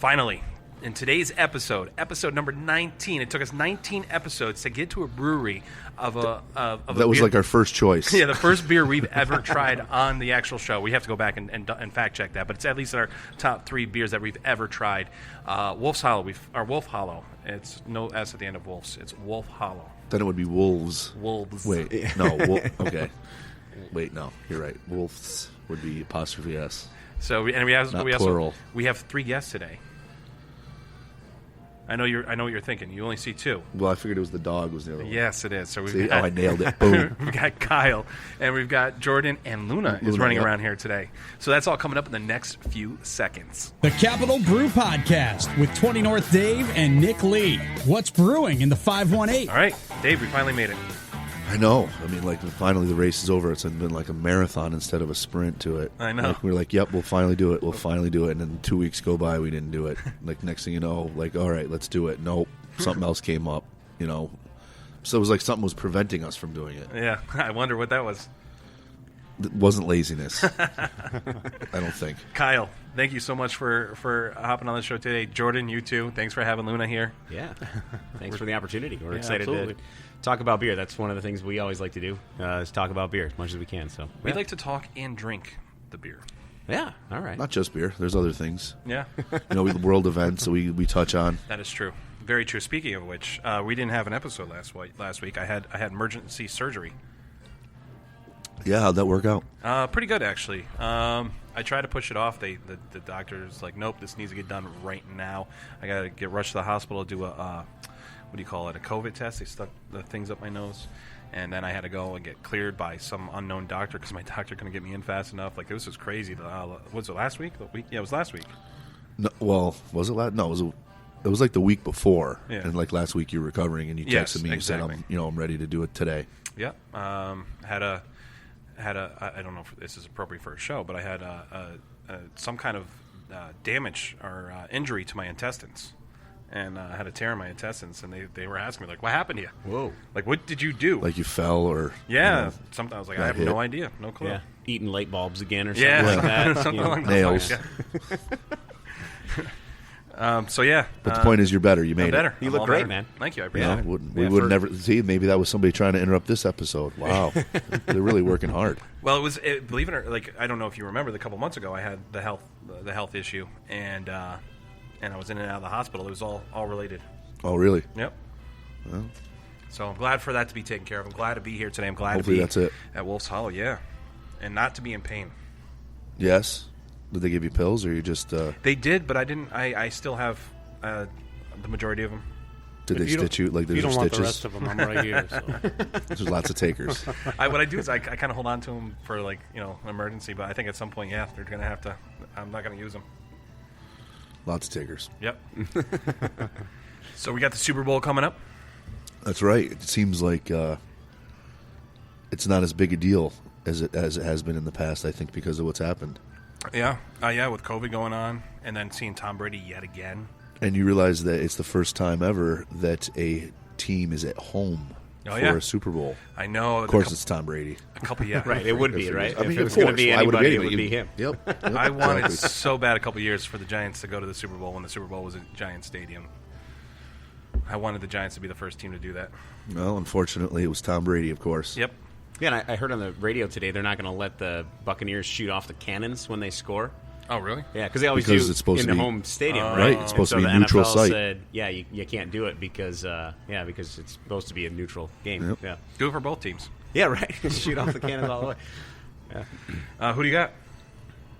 Finally, in today's episode number 19, it took us 19 episodes to get to a brewery of a that was beer. Like our first choice. Yeah, the first beer we've ever tried on the actual show. We have to go back and fact check that, but it's at least our top 3 beers that we've ever tried. Wolf Hollow. It's no S at the end of Wolves. It's Wolf Hollow. Then it would be Wolves. Wolves. Wait, no. Okay. Wait, no. You're right. Wolves would be apostrophe S. So we plural. have 3 guests today. I know what you're thinking. You only see 2. Well, I figured it was the dog was the other one. Yes, it is. So I nailed it. Boom. We've got Kyle, and we've got Jordan, and Luna is running around here today. So that's all coming up in the next few seconds. The Capital Brew Podcast with 20 North Dave and Nick Lee. What's brewing in the 518? All right, Dave, we finally made it. I know. I mean, like, finally the race is over. It's been like a marathon instead of a sprint to it. I know. Like, we're like, yep, we'll finally do it. We'll finally do it. And then 2 weeks go by, we didn't do it. Like, next thing you know, like, all right, let's do it. Nope. Something else came up, you know. So it was like something was preventing us from doing it. Yeah, I wonder what that was. It wasn't laziness. I don't think. Kyle, thank you so much for hopping on the show today. Jordan, you too. Thanks for having Luna here. Yeah. Thanks for the opportunity. We're excited absolutely. to talk about beer. That's one of the things we always like to do, is talk about beer as much as we can. So We like to talk and drink the beer. Yeah, all right. Not just beer. There's other things. Yeah. You know, world events that we touch on. That is true. Very true. Speaking of which, we didn't have an episode last week. I had emergency surgery. Yeah, how'd that work out? Pretty good, actually. I tried to push it off. The doctor's like, nope, this needs to get done right now. I got to get rushed to the hospital to do a COVID test. They stuck the things up my nose. And then I had to go and get cleared by some unknown doctor because my doctor couldn't get me in fast enough. Like, this was crazy. Was it last week? Yeah, it was last week. No, well, was it last? No, it was like the week before. Yeah. And like last week you were recovering and you texted me and exactly. said, I'm ready to do it today. Yep. Had a I don't know if this is appropriate for a show, but I had some kind of damage or injury to my intestines. And I had a tear in my intestines, and they were asking me, like, what happened to you? Whoa. Like, what did you do? Like you fell or... Yeah. You know, something I was like, got I have hit. no idea. No clue. Yeah. Eating light bulbs again or something Yeah. like that. Something You know. along those Nails. lines, yeah. So, yeah. But the point is you're better. You made I'm better. it. You I'm look all great, better. man. Thank you. I You appreciate know, it. we would never... See, maybe that was somebody trying to interrupt this episode. Wow. They're really working hard. Well, believe it or like, I don't know if you remember, a couple months ago, I had the health issue, and I was in and out of the hospital. It was all related. Oh, really? Yep. Well, So I'm glad for that to be taken care of. I'm glad to be here today. I'm glad hopefully to be that's it. at Wolf Hollow, yeah, and not to be in pain. Yes? Did they give you pills or you just... They did, but I didn't. I still have the majority of them. Did they stitch you? Like, If you there's don't want the stitches? rest of them, I'm right here. So. There's lots of takers. What I do is I kind of hold on to them for, like, an emergency, but I think at some point, yeah, they're going to have to. I'm not going to use them. Lots of takers. Yep. So we got the Super Bowl coming up. That's right. It seems like it's not as big a deal as it has been in the past, I think, because of what's happened. Yeah. Yeah, with COVID going on, and then seeing Tom Brady yet again. And you realize that it's the first time ever that a team is at home for a Super Bowl. I know. Of course, it's Tom Brady. A couple, yeah. Right, it would be, right? I mean, if it was of going to course. be Why would it anybody, be it would be him. Yep. I wanted exactly. so bad a couple years for the Giants to go to the Super Bowl when the Super Bowl was at Giants Stadium. I wanted the Giants to be the first team to do that. Well, unfortunately, it was Tom Brady, of course. Yep. Yeah, and I heard on the radio today they're not going to let the Buccaneers shoot off the cannons when they score. Oh, really? Yeah, because they always Because do it's supposed in to the be- home stadium, Right, right? it's supposed And to be so a neutral the NFL site. said, yeah, you can't do it because because it's supposed to be a neutral game. Yep. Yeah, Do it for both teams. yeah, right. Shoot off the cannons all the way. Yeah. Who do you got?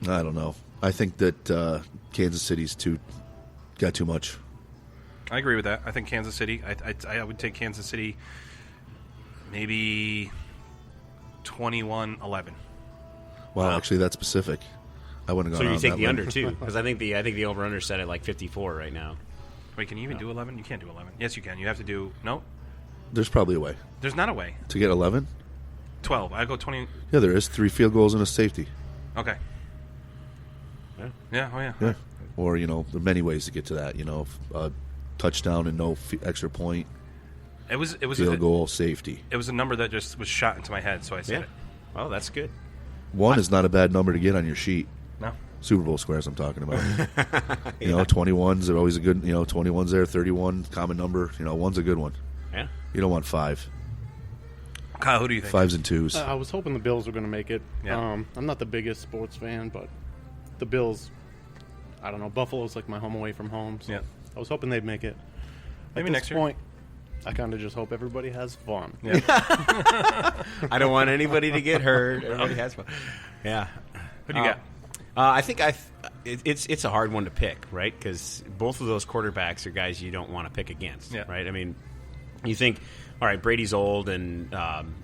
I don't know. I think that Kansas City's got too much. I agree with that. I think Kansas City. I would take Kansas City maybe 21-11. Wow, actually, that's specific. I wouldn't have So gone you on take that the limb. under too, because I think the over under set at like 54 right now. Wait, can you even do 11? You can't do 11. Yes, you can. You have to do no. There's probably a way. There's not a way. To get 11? 12. I go 20. Yeah, there is. 3 field goals and a safety. Okay. Yeah. Oh yeah. Yeah. Or, there are many ways to get to that. Touchdown and no extra point. It was Field goal, safety. It was a number that just was shot into my head, so I said Yeah. Oh, that's good. 1 is not a bad number to get on your sheet. it. No. Super Bowl squares I'm talking about. You know, 21s are always a good, 21's there, 31, common number. One's a good one. Yeah. You don't want 5. Kyle, who do you think? 5s and 2s. I was hoping the Bills were going to make it. Yeah. I'm not the biggest sports fan, but the Bills, I don't know. Buffalo's like my home away from home. So Yeah. I was hoping they'd make it. Maybe At next this year. point, I kind of just hope everybody has fun. Yeah. I don't want anybody to get hurt. Everybody has fun. Yeah. Who do you got? I think it's a hard one to pick, right? Because both of those quarterbacks are guys you don't want to pick against, Yeah. right? I mean, you think, all right, Brady's old and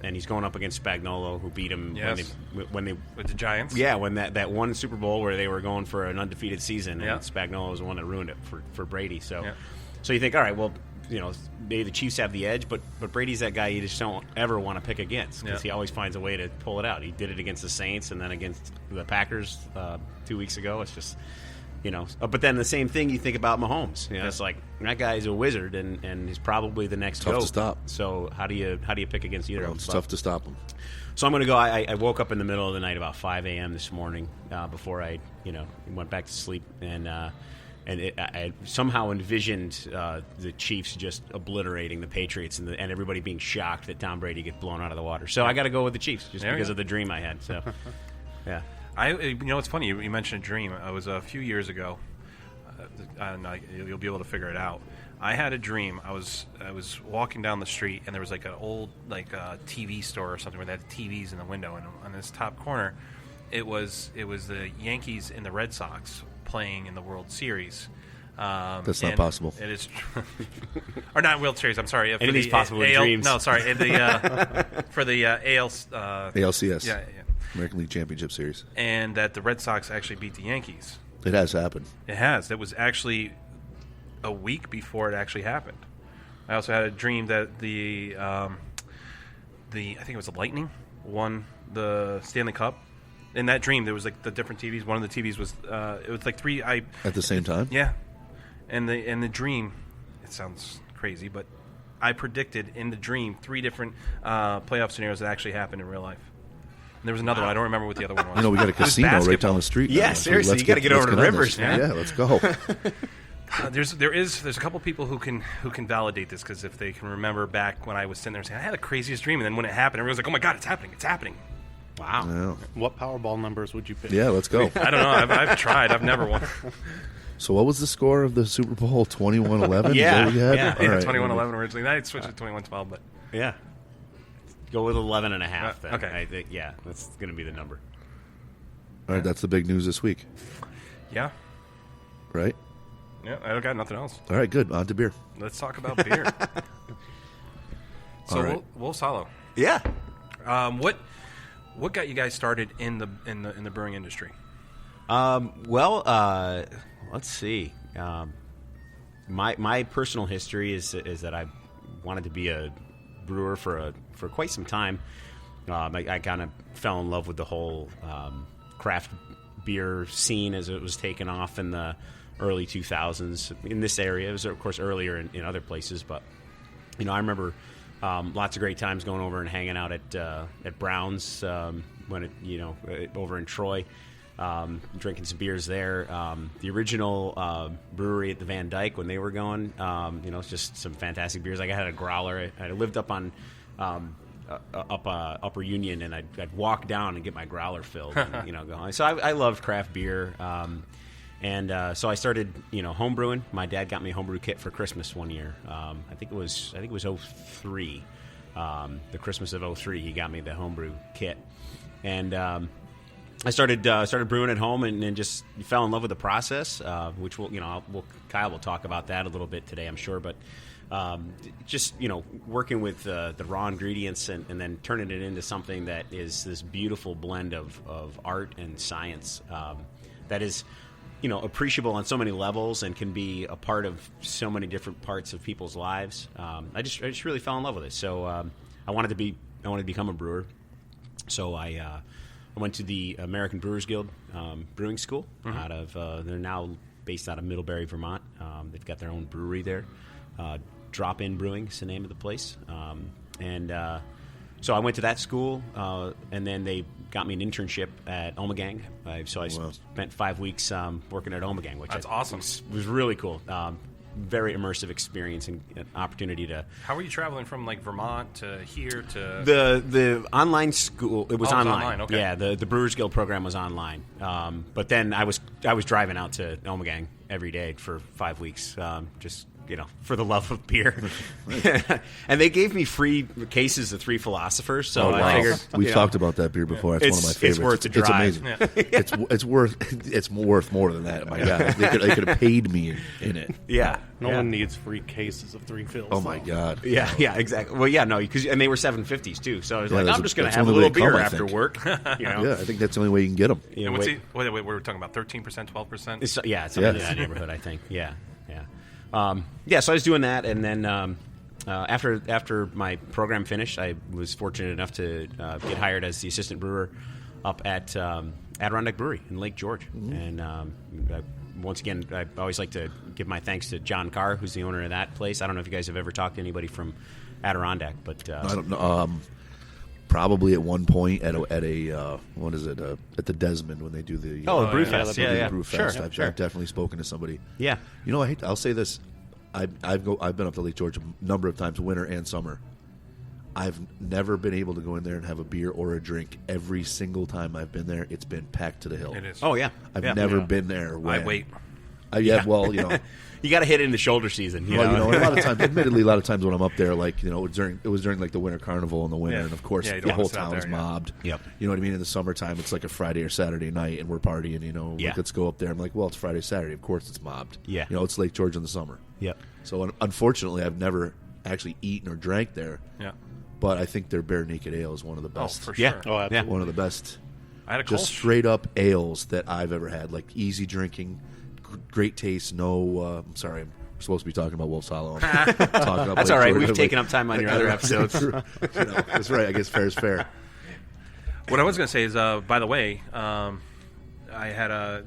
he's going up against Spagnuolo, who beat him Yes. when they With the Giants? yeah, when that one Super Bowl where they were going for an undefeated season, Yeah. and Spagnuolo was the one that ruined it for Brady. So, Yeah. so you think, all right, well, maybe the Chiefs have the edge, but Brady's that guy you just don't ever want to pick against because Yeah. he always finds a way to pull it out. He did it against the Saints and then against the Packers 2 weeks ago. It's just, but then the same thing you think about Mahomes. It's like that guy's a wizard and he's probably the next Tough to GOAT. stop. So how do you pick against either of them? It's tough to stop them. So I'm going to go. I woke up in the middle of the night about 5 a.m. this morning before I went back to sleep, and I somehow envisioned the Chiefs just obliterating the Patriots and everybody being shocked that Tom Brady gets blown out of the water. So I got to go with the Chiefs just There we because go. of the dream I had. So yeah. It's funny. You mentioned a dream. I was a few years ago, and you'll be able to figure it out. I had a dream. I was walking down the street, and there was like an old TV store or something where they had TVs in the window, and on this top corner, it was the Yankees and the Red Sox playing in the World Series. That's not and possible. It is, or not World Series. I'm sorry. Anything's possible with dreams. No, sorry. For the AL, ALCS. yeah. American League Championship Series. And that the Red Sox actually beat the Yankees. It has happened. It has. That was actually a week before it actually happened. I also had a dream that the I think it was the Lightning won the Stanley Cup. In that dream, there was like the different TVs. One of the TVs was it was like three. At the same time? Yeah, and the dream. It sounds crazy, but I predicted in the dream 3 different playoff scenarios that actually happened in real life. And there was another one. I don't remember what the other one was. We got a It was casino right basketball. down the street. Yeah, now. seriously, let's you gotta get over let's to on Rivers, this. man. Yeah, let's go. There's a couple people who can validate this because if they can remember back when I was sitting there saying I had the craziest dream, and then when it happened, everyone's like, "Oh my god, it's happening!" Wow. Yeah. What Powerball numbers would you pick? Yeah, let's go. I don't know. I've tried. I've never won. So what was the score of the Super Bowl? 21-11? Yeah, Is that what we had? yeah. All Yeah, right. 21-11 originally. I switched to 21-12, but Yeah. Go with 11.5. Then. okay. I think, yeah, that's going to be the number. All right, that's the big news this week, yeah, right? I got nothing else. All right, good. On to beer. Let's talk about beer. So All right. Wolf Hollow. Yeah. What got you guys started in the brewing industry? Well, let's see. My personal history is that I wanted to be a brewer for quite some time. I kind of fell in love with the whole craft beer scene as it was taken off in the early 2000s in this area. It was, of course, earlier in other places, but I remember lots of great times going over and hanging out at Brown's when it over in Troy. Drinking some beers there. The original brewery at the Van Dyke when they were going, it's just some fantastic beers. Like I had a growler. I lived up on Upper Union, and I'd walk down and get my growler filled. And, go. So I loved craft beer, and so I started home brewing. My dad got me a homebrew kit for Christmas one year. I think it was 03, the Christmas of 03. He got me the homebrew kit, and I started brewing at home and just fell in love with the process, which Kyle will talk about that a little bit today, I'm sure. But just working with the raw ingredients and then turning it into something that is this beautiful blend of art and science that is appreciable on so many levels and can be a part of so many different parts of people's lives. I just really fell in love with it. So I wanted to become a brewer. So I went to the American Brewers Guild Brewing School. Out of they're now based out of Middlebury, Vermont. They've got their own brewery there. Drop In Brewing is the name of the place. And So I went to that school, and then they got me an internship at Omegang. So I spent 5 weeks working at Omegang, which That's awesome. was really cool. Very immersive experience and an opportunity to. How were you traveling from like Vermont to here to The online school? It was Oh, it was online. online, okay. Yeah, the Brewers Guild program was online. But then I was driving out to Omegang every day for 5 weeks, just for the love of beer. And they gave me free cases of Three Philosophers. So I figured we've talked about that beer before. It's one of my favorites. It's worth the drive. It's amazing. It's worth more than that. My God, they could have paid me in it. Yeah. No one needs free cases of 3 fills. Oh my God. Yeah, exactly. Well, yeah, no, and they were 750s too. So I was like, that's I'm just going to that's have a the only little way they beer come, I after think. work. Yeah, I think that's the only way you can get them. You know, And what's wait- wait, we were talking about 13%, 12%. It's something in that neighborhood, I think. Yeah. So I was doing that, and then after my program finished, I was fortunate enough to get hired as the assistant brewer up at Adirondack Brewery in Lake George. And once again, I always like to give my thanks to John Carr, who's the owner of that place. I don't know if you guys have ever talked to anybody from Adirondack, but I don't know. Probably at one point at a what is it at the Desmond when they do the the Brew Fest. the Brew Fest. Sure, I've sure. definitely spoken to somebody. Yeah. I'll say this. I've been up to Lake George a number of times, winter and summer. I've never been able to go in there and have a beer or a drink. Every single time I've been there, it's been packed to the hill. It is. Oh yeah, I've Yeah. never been there. I When, wait. Well, You got to hit it in the shoulder season. and a lot of times, admittedly, a lot of times when I'm up there, like it was during like the winter carnival in the winter, Yeah. and of course Yeah, you the don't whole wanna sit out town's there, yeah. mobbed. Yep. You know what I mean? In the summertime, it's like a Friday or Saturday night, and we're partying. Yeah. Like, let's go up there. I'm like, well, it's Friday, Saturday. Of course, it's mobbed. Yeah. It's Lake George in the summer. Yep. So unfortunately, I've never actually eaten or drank there. Yeah. But I think their bare naked ale is one of the Oh, best. for Yeah. sure. Oh, absolutely. One of the best. I had a Just Kolsch. straight up ales that I've ever had, like easy drinking, great taste. No, I'm sorry, I'm supposed to be talking about Wolf Hollow. That's That's all right. We've taken up time on your other episodes. That's right. I guess fair is fair. What I was going to say is, by the way, I had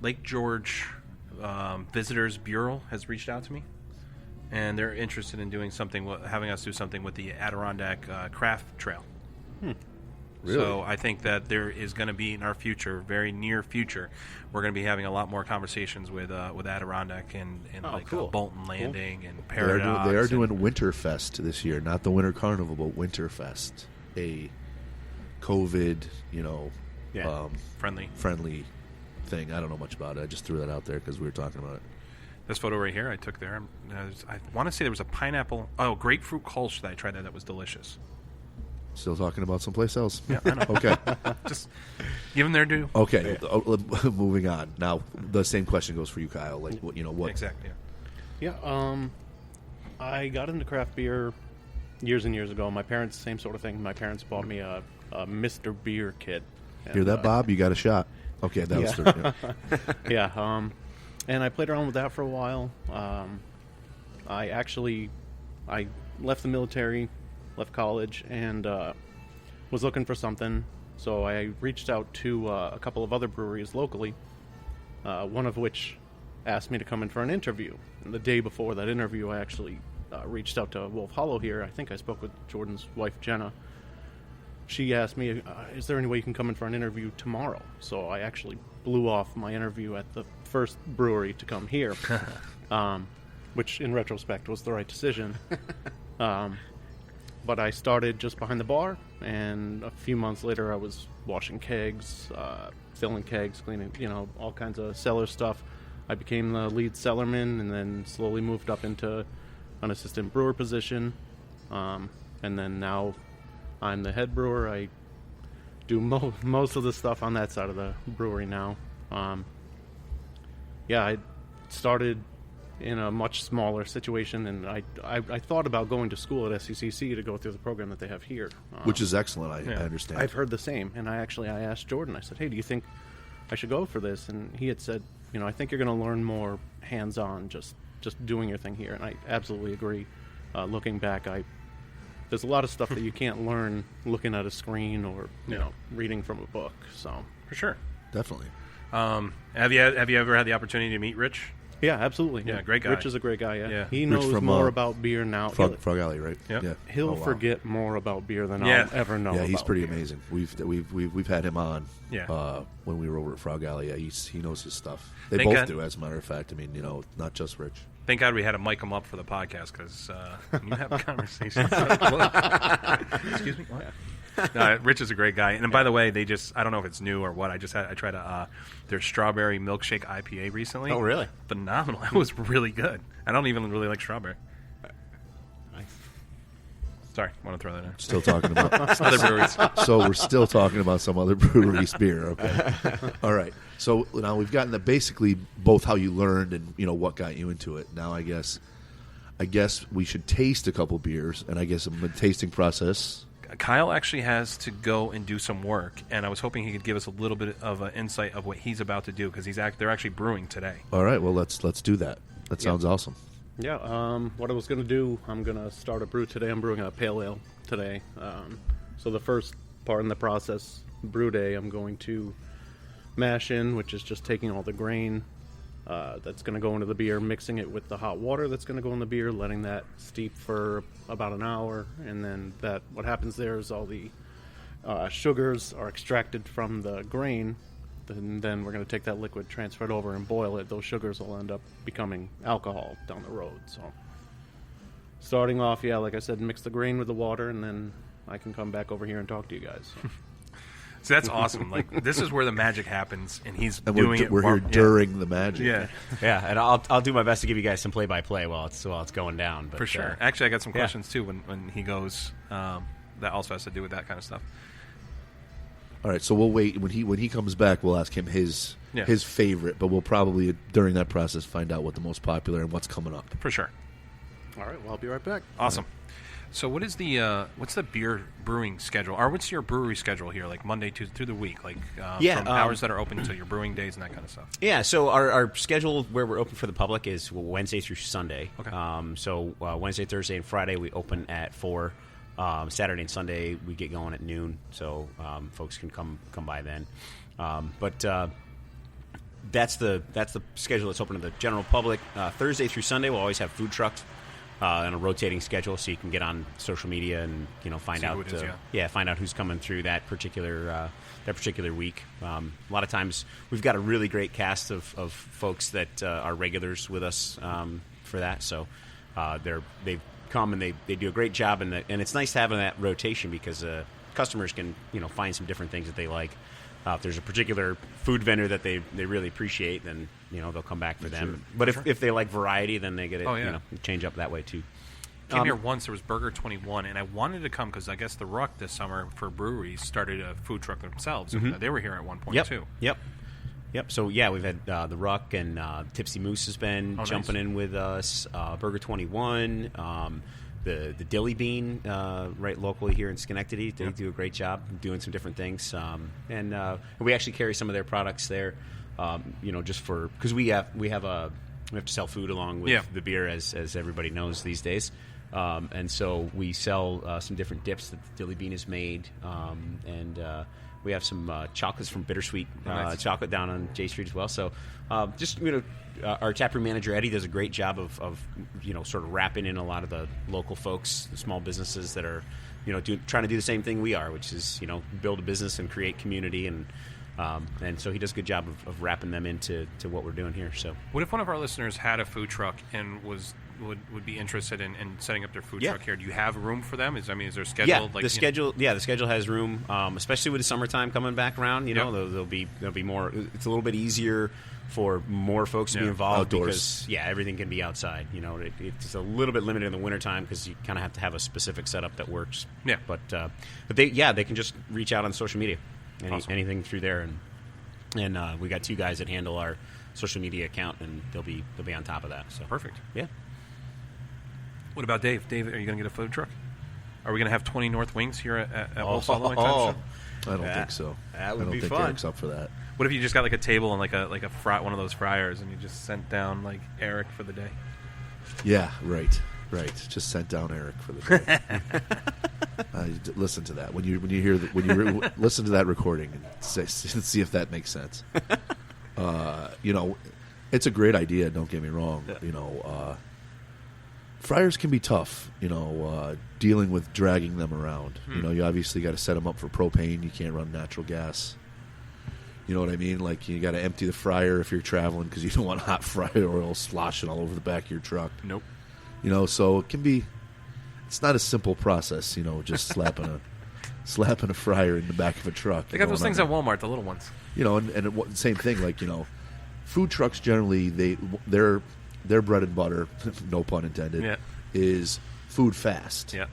Lake George Visitors Bureau has reached out to me, and they're interested in doing something, having us do something with the Adirondack Craft Trail. Really? So I think that there is going to be in our future, very near future, we're going to be having a lot more conversations with Adirondack and cool. Bolton Landing and They are, Paradox. they are and- doing Winterfest this year, not the Winter Carnival, but Winterfest, a COVID, Yeah. friendly. friendly thing. I don't know much about it. I just threw that out there because we were talking about it. This photo right here I took there. I want to say there was a grapefruit Kolsch that I tried there that was delicious. Still talking about someplace else. Yeah, I know. Okay. Just give them their due. Okay. Moving on. Now, the same question goes for you, Kyle. Like, what? Exactly. Yeah. Yeah, I got into craft beer years and years ago. My parents, same sort of thing. My parents bought me a Mr. Beer kit. Hear And, that, Bob? You got a shot. Okay, that was third. Yeah. Yeah, and I played around with that for a while. I left the military, left college, and was looking for something. So I reached out to a couple of other breweries locally, one of which asked me to come in for an interview. And the day before that interview, I actually reached out to Wolf Hollow here. I think I spoke with Jordan's wife, Jenna. She asked me, is there any way you can come in for an interview tomorrow? So I actually blew off my interview at the first brewery to come here, which in retrospect was the right decision. But I started just behind the bar, and a few months later I was washing kegs, filling kegs, cleaning, all kinds of cellar stuff. I became the lead cellarman and then slowly moved up into an assistant brewer position. And then now I'm the head brewer. I do most of the stuff on that side of the brewery now. I started in a much smaller situation, and I thought about going to school at SCCC to go through the program that they have here. Which is excellent, I understand. I've heard the same, and I asked Jordan, I said, hey, do you think I should go for this? And he had said, I think you're going to learn more hands-on, just doing your thing here, and I absolutely agree. Looking back, there's a lot of stuff that you can't learn looking at a screen or reading from a book. So For sure. Definitely. Have you ever had the opportunity to meet Rich? Yeah, absolutely. Yeah, great guy. Rich is a great guy. Yeah. He Rich knows from, more about beer now. Frog Alley, right? Yep. Yeah. He'll Oh, wow. forget more about beer than Yeah. I'll ever know. Yeah, he's about pretty beer. amazing. We've had him on. Yeah. When we were over at Frog Alley, yeah, he knows his stuff. They Thank both God. do, as a matter of fact. I mean, not just Rich. Thank God we had to mic him up for the podcast because when you have conversations. Excuse me. What? No, Rich is a great guy, and by the way, I don't know if it's new or what. I tried their strawberry milkshake IPA recently. Oh, really? Phenomenal! It was really good. I don't even really like strawberry. Nice. Sorry, want to throw that in. Still talking about Other breweries. So we're still talking about some other breweries' beer. Okay. All right. So now we've gotten basically both how you learned and what got you into it. Now I guess we should taste a couple beers, and I guess the tasting process. Kyle actually has to go and do some work, and I was hoping he could give us a little bit of an insight of what he's about to do because they're actually brewing today. All right. Well, let's do that. That sounds awesome. Yeah, what I was going to do, I'm going to start a brew today. I'm brewing a pale ale today. So the first part in the process, brew day, I'm going to mash in, which is just taking all the grain that's going to go into the beer, mixing it with the hot water that's going to go in the beer, letting that steep for about an hour, and then what happens there is all the sugars are extracted from the grain. And then we're going to take that liquid, transfer it over, and boil it. Those sugars will end up becoming alcohol down the road. So, starting off, like I said, mix the grain with the water, and then I can come back over here and talk to you guys. So that's awesome. Like this is where the magic happens, and he's And doing it. we're here during the magic. Yeah, Yeah, and I'll do my best to give you guys some play-by-play while it's going down. But, for sure. Actually, I got some questions too when he goes. That also has to do with that kind of stuff. All right, so we'll wait when he comes back. We'll ask him his favorite, but we'll probably during that process find out what the most popular and what's coming up. For sure. All right, well, I'll be right back. Awesome. So, what's the beer brewing schedule, or what's your brewery schedule here? Like Monday through the week, like from hours that are open to your brewing days and that kind of stuff. Yeah, so our schedule where we're open for the public is Wednesday through Sunday. Okay. So Wednesday, Thursday, and Friday we open at 4. Saturday and Sunday we get going at noon, so folks can come by then. But that's the schedule that's open to the general public. Thursday through Sunday we'll always have food trucks on a rotating schedule, so you can get on social media and find See out who it is, find out who's coming through that particular week. A lot of times we've got a really great cast of folks that are regulars with us for that, so they've come and they do a great job, and it's nice having that rotation because customers can find some different things that they like. If there's a particular food vendor that they really appreciate, then they'll come back for them. But if they like variety, then they get it change up that way too. Came here once. There was Burger 21, and I wanted to come because I guess the Ruck this summer for breweries started a food truck themselves. Mm-hmm. They were here at one point too. Yep. So we've had the Ruck, and Tipsy Moose has been jumping in with us. Burger 21, the Dilly Bean, right locally here in Schenectady. They do a great job doing some different things, and we actually carry some of their products there. Just because we have to sell food along with the beer, as everybody knows these days. And so we sell some different dips that the Dilly Bean has made, and we have some chocolates from Bittersweet Chocolate down on J Street as well. So our taproom manager Eddie does a great job of sort of wrapping in a lot of the local folks, the small businesses that are trying to do the same thing we are, which is build a business and create community, and so he does a good job of wrapping them into what we're doing here. So what if one of our listeners had a food truck and would be interested in setting up their food truck here? Do you have room for them? Is there a schedule? Yeah, the schedule has room, especially with the summertime coming back around. There'll be more. It's a little bit easier for more folks to be involved outdoors. because everything can be outside. It's a little bit limited in the wintertime because you kind of have to have a specific setup that works. Yeah, but they can just reach out on social media, anything through there, and we got 2 guys that handle our social media account, and they'll be on top of that. So perfect. Yeah. What about Dave? Dave, are you going to get a food truck? Are we going to have 20 North Wings here at Wolf Hollow anytime soon? I don't think so. That would I don't be think fun. Eric's up for that. What if you just got like a table and like a one of those fryers, and you just sent down like Eric for the day? Yeah, right. Just sent down Eric for the day. Listen to that when you hear listen to that recording and see if that makes sense. It's a great idea. Don't get me wrong. Yeah. Fryers can be tough. Dealing with dragging them around. You obviously got to set them up for propane. You can't run natural gas. You know what I mean? Like, you got to empty the fryer if you're traveling because you don't want hot fryer oil sloshing all over the back of your truck. Nope. So it can be. It's not a simple process. Just slapping a fryer in the back of a truck. They got those things at Walmart, the little ones. And same thing. Like, food trucks generally their bread and butter, no pun intended, is food fast. Yeah.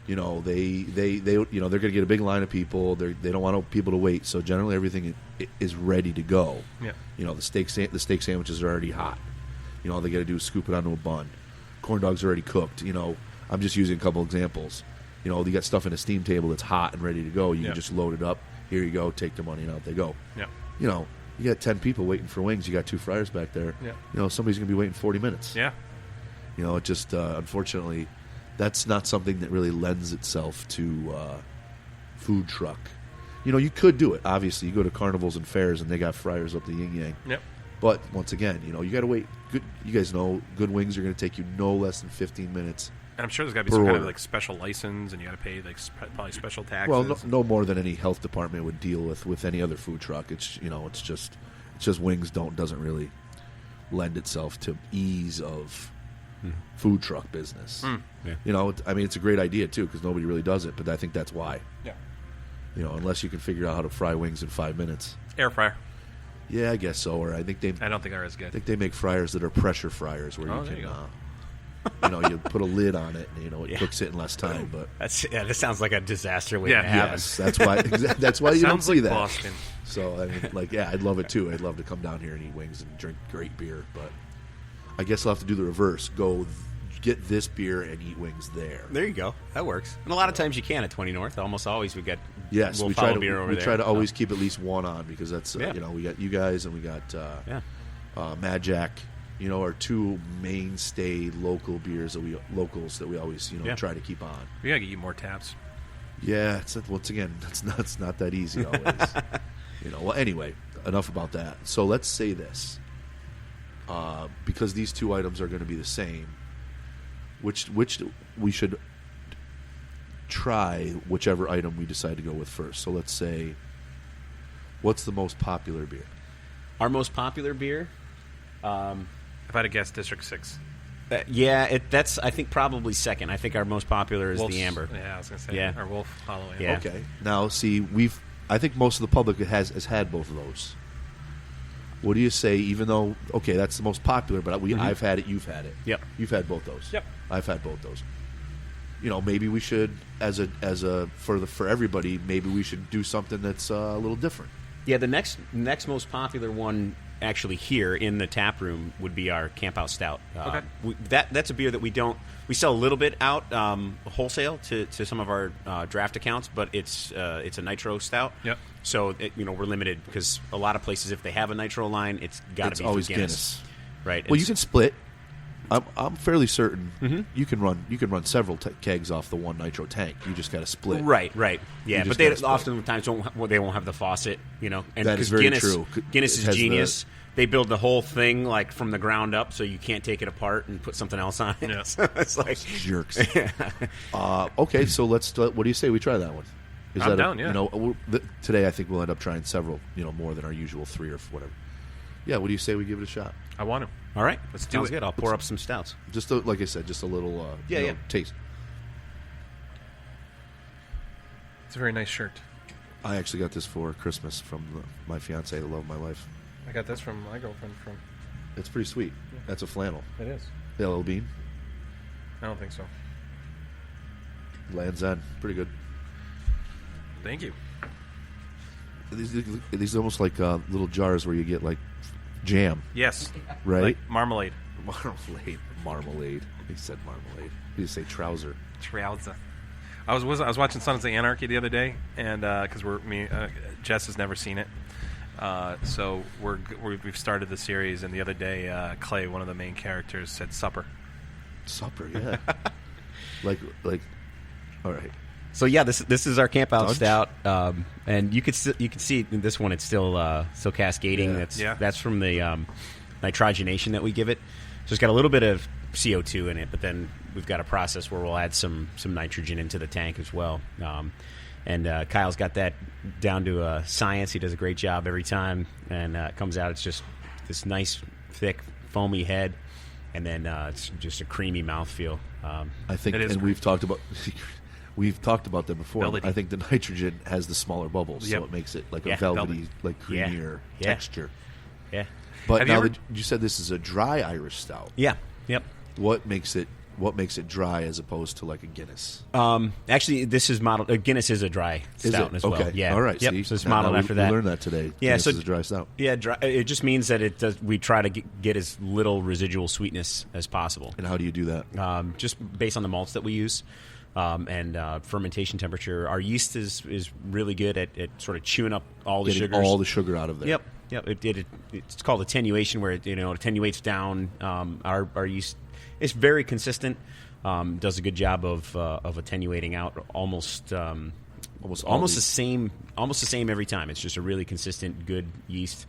They're going to get a big line of people. They don't want people to wait. So generally everything is ready to go. Yeah. The steak sandwiches are already hot. All they got to do is scoop it onto a bun. Corn dogs are already cooked. I'm just using a couple examples. You got stuff in a steam table that's hot and ready to go. You can just load it up. Here you go. Take the money and out they go. Yeah. You got 10 people waiting for wings. You got 2 fryers back there. Yeah. Somebody's going to be waiting 40 minutes. Yeah. It just, unfortunately, that's not something that really lends itself to food truck. You could do it. Obviously, you go to carnivals and fairs, and they got fryers up the yin-yang. Yep. But, once again, you got to wait. You guys know good wings are going to take you no less than 15 minutes. And I'm sure there's got to be some kind of special license, and you got to pay probably special taxes. Well, no more than any health department would deal with any other food truck. It's it's just wings doesn't really lend itself to ease of food truck business. Yeah. It's a great idea too because nobody really does it, but I think that's why. Yeah. Unless you can figure out how to fry wings in 5 minutes. Air fryer. Yeah, I guess so. Or I don't think they're as good. I think they make fryers that are pressure fryers where you can. You put a lid on it, and it cooks it in less time. But that sounds like a disaster waiting to happen. Yes, that's why. That's why you don't see that. Boston. So I'd love it too. I'd love to come down here and eat wings and drink great beer. But I guess I'll have to do the reverse. Go get this beer and eat wings there. There you go. That works. And a lot of times you can at 20 North. Almost always we get Wolf Hollow Hollow beer over there. We try to always keep at least one on because that's we got you guys and we got Mad Jack. Our 2 mainstay local beers that we always try to keep on. We gotta get you more taps. Yeah, once again, that's not that easy always. Well, anyway, enough about that. So let's say this, because these 2 items are going to be the same. Which we should try whichever item we decide to go with first. So let's say, what's the most popular beer? Our most popular beer. If I had to guess, District 6. That's I think probably second. I think our most popular is the Amber. Yeah, I was gonna say. Yeah. Or Wolf Hollow. Yeah. Okay. Now, see, I think most of the public has had both of those. What do you say? Even though, that's the most popular, but I've had it. You've had it. Yep. You've had both those. Yep. I've had both those. Maybe we should, for everybody, maybe we should do something that's a little different. Yeah. The next most popular one. Actually, here in the tap room would be our Camp Out Stout. Okay. That's a beer that we sell a little bit out wholesale to some of our draft accounts, but it's a nitro stout. Yep. So we're limited because a lot of places, if they have a nitro line, it's got to be always Guinness. Right. Well, you can split. I'm fairly certain you can run several kegs off the one nitro tank. You just got to split. Right. Yeah, but they oftentimes they won't have the faucet, and that is very true. Guinness is genius. They build the whole thing like from the ground up, so you can't take it apart and put something else on it. Yeah. So it's like jerks. Okay, so let's. What do you say we try that one? I'm down. Yeah. Today I think we'll end up trying several. More than our usual 3 or whatever. Yeah. What do you say we give it a shot? I want to. All right, let's do Sounds it. Good. I'll pour up some stouts. Just like I said, just a little taste. It's a very nice shirt. I actually got this for Christmas from my fiance, the love of my life. I got this from my girlfriend. It's pretty sweet. Yeah. That's a flannel. It is. LL Bean. I don't think so. Land's End. Pretty good. Thank you. These are almost like little jars where you get like jam. Yes. Right? Like marmalade. Marmalade. He said marmalade. He didn't say trouser. Trouser. I was watching Sons of Anarchy the other day, and because Jess has never seen it, so we've started the series. And the other day, Clay, one of the main characters, said supper. Supper, yeah. like, all right. So yeah, this is our Camp Out Stout, and you can see in this one it's still cascading. Yeah. That's from the nitrogenation that we give it. So it's got a little bit of CO2 in it, but then we've got a process where we'll add some nitrogen into the tank as well. And Kyle's got that down to a science. He does a great job every time, and it comes out. It's just this nice, thick, foamy head, and then it's just a creamy mouthfeel. I think, and we've talked about that before. Velvety. I think the nitrogen has the smaller bubbles, Yep. so it makes it like a Yeah, velvety, velvet. like creamier texture. Yeah. But Have you now ever- that you said this is a dry Irish stout, Yeah. Yep. what makes it dry as opposed to like a Guinness? Actually, this is modeled. Guinness is a dry Is stout it? as well. Okay. Yeah. All right. Yep. See? So it's Now modeled after that. We learned that today. Yeah, Guinness so- is a dry stout. Yeah, dry, it just means that it does. We try to get as little residual sweetness as possible. And how do you do that? Just based on the malts that we use and fermentation temperature. Our yeast is really good at sort of chewing up all the Getting sugars. all the sugar out of there. Yep. It's called attenuation, where it attenuates down. Our yeast is very consistent. Does a good job of attenuating out almost the same every time. It's just a really consistent, good yeast,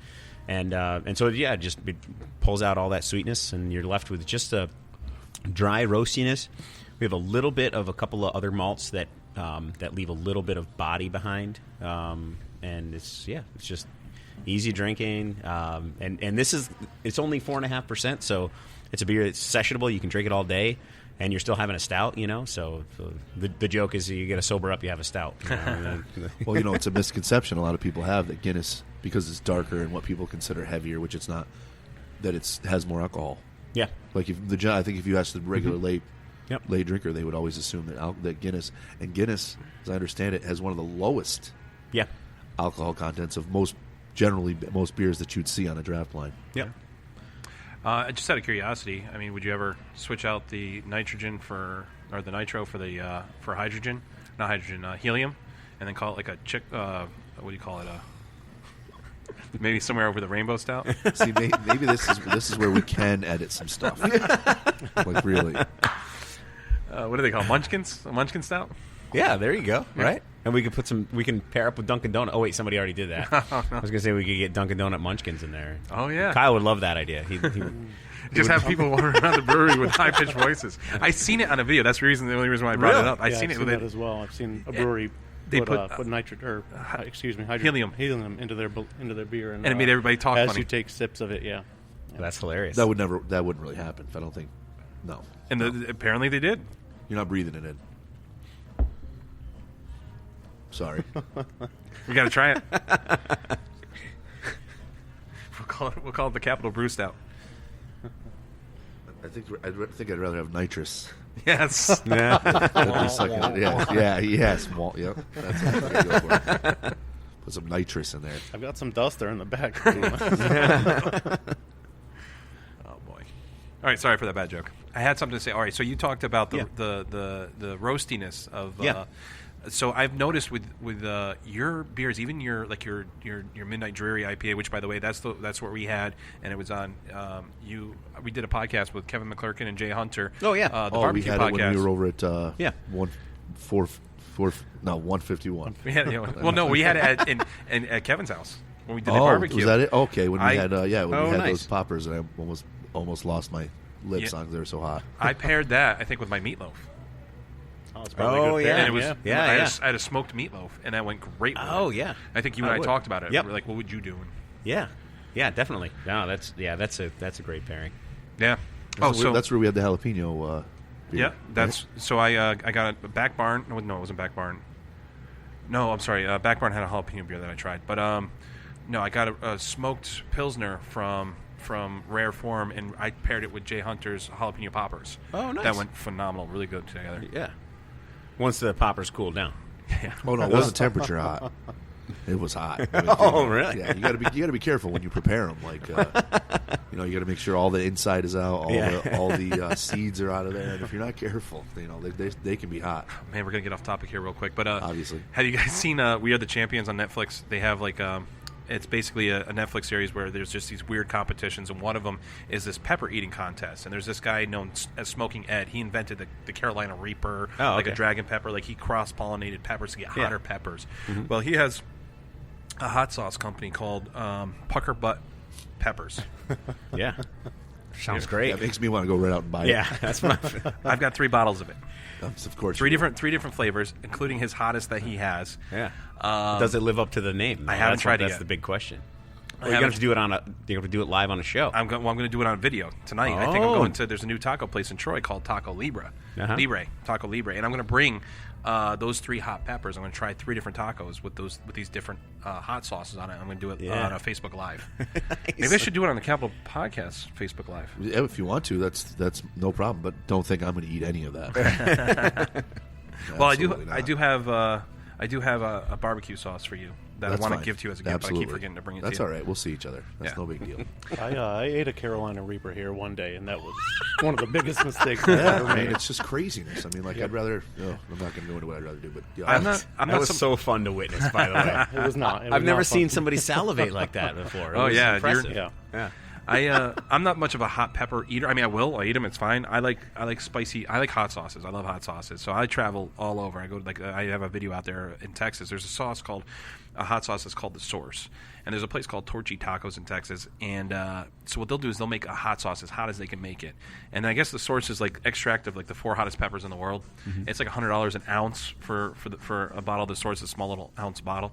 and so it pulls out all that sweetness, and you're left with just a dry roastiness. We have a little bit of a couple of other malts that leave a little bit of body behind, and it's just easy drinking. And it's only 4.5%, so it's a beer that's sessionable. You can drink it all day, and you're still having a stout. So the joke is you get a sober up, you have a stout. Well, it's a misconception a lot of people have that Guinness, because it's darker and what people consider heavier, which it's not, that it has more alcohol. Yeah. Like I think if you ask the regular lay Yep. drinker, they would always assume that Guinness, as I understand it, has one of the lowest Yeah. alcohol contents of most beers that you'd see on a draft line. Yep. Just out of curiosity, I mean, would you ever switch out the nitrogen or the nitro for hydrogen? Not hydrogen, helium, and then call it like a what do you call it? Maybe somewhere over the rainbow stout. See, maybe this is where we can edit some stuff. Like really. What do they call Munchkins? A Munchkin stout? Yeah, there you go. Right, and we can pair up with Dunkin' Donut. Oh wait, somebody already did that. I was gonna say we could get Dunkin' Donut Munchkins in there. Oh yeah, Kyle would love that idea. He just have people walking around the brewery with high pitched voices. I seen it on a video. That's the only reason why I brought it up. I've seen it with that it as well. I've seen a brewery they put helium into their beer, and it made everybody talk as funny. you take sips of it. Yeah. That's hilarious. That wouldn't really happen. I don't think. No. And apparently they did. You're not breathing it in. Sorry. We got to try it. We'll call it the Capital Brew Stout. I think I'd rather have nitrous. Yes. Yeah. That'd be sucking it. Yes. Malt. Yep. That's what I go for. Put some nitrous in there. I've got some dust there in the back. Oh boy. All right, sorry for that bad joke. I had something to say. All right, so you talked about the roastiness of. So I've noticed with your beers, even your Midnight Dreary IPA, which by the way that's what we had, and it was on. We did a podcast with Kevin McClurkin and Jay Hunter. Oh yeah. The we barbecue had podcast. it when we were over at 151. We had we had it at Kevin's house when we did the Oh, barbecue. was that it? Okay, when we had we had nice. those poppers, and I almost lost my lips on because they were so hot. I paired that I think with my meatloaf. Oh, it's probably good yeah. there. And it was Yeah. I had a smoked meatloaf, and that went great. With Oh it. yeah. I think you and I would. talked about it. Yep. We were like, what would you do? Yeah. Yeah, definitely. No, that's a great pairing. Yeah. That's where we had the jalapeno. Beer, Yeah, that's so. I got a Back Barn. No, it wasn't Back Barn. No, I'm sorry. Back Barn had a jalapeno beer that I tried, but no, I got a smoked Pilsner from Rare Form, and I paired it with Jay Hunter's jalapeno poppers. Oh, nice. That went phenomenal. Really good together. Yeah. Once the poppers cool down. Oh no, it wasn't temperature hot. It was hot. I mean, Oh, really? Yeah, you got to be careful when you prepare them. Like, you got to make sure all the inside is out, all the seeds are out of there. And if you're not careful, they can be hot. Man, we're gonna get off topic here real quick, but Obviously. have you guys seen We Are the Champions on Netflix? They have like it's basically a Netflix series where there's just these weird competitions, and one of them is this pepper eating contest. And there's this guy known as Smoking Ed. He invented the Carolina Reaper, like a dragon pepper. Like he cross-pollinated peppers to get hotter peppers. Mm-hmm. Well, he has a hot sauce company called Pucker Butt peppers. Yeah. Sounds great. That makes me want to go right out and buy it. Yeah, that's my. I've got 3 bottles of it. Of course. Three different flavors, including his hottest that he has. Yeah. Does it live up to the name? I haven't tried it That's yet. the big question. You're going to have to do it you're going to do it live on a show. I'm going to do it on video tonight. I think I'm going to. There's a new taco place in Troy called Taco Libre, Taco Libre, and I'm going to bring those 3 hot peppers. I'm going to try 3 different tacos with these different hot sauces on it. I'm going to do it on a Facebook Live. Nice. Maybe I should do it on the Capital Podcast Facebook Live. Yeah, if you want to, that's no problem. But don't think I'm going to eat any of that. Well, I do have a barbecue sauce for you that I want to give to you as a gift. Absolutely. But I keep forgetting to bring it That's to you. all right. We'll see each other. That's no big deal. I ate a Carolina Reaper here one day, and that was one of the biggest mistakes I've Yeah, ever I mean, made. it's just craziness. I mean, like, I'd rather. I'm not going to go into what I'd rather do, but yeah, I'm not that was so fun to witness, by the way. It was not. It was I've never not fun. seen somebody salivate like that before. It Oh, was yeah, impressive. Yeah. I'm not much of a hot pepper eater. I mean, I eat them. It's fine. I like spicy. I like hot sauces. I love hot sauces. So I travel all over. I go to, I have a video out there in Texas. There's a hot sauce that's called The Source, and there's a place called Torchy Tacos in Texas. And so what they'll do is they'll make a hot sauce as hot as they can make it. And I guess The Source is like extract of like the 4 hottest peppers in the world. Mm-hmm. It's like $100 an ounce for a bottle of The Source, a small little ounce bottle.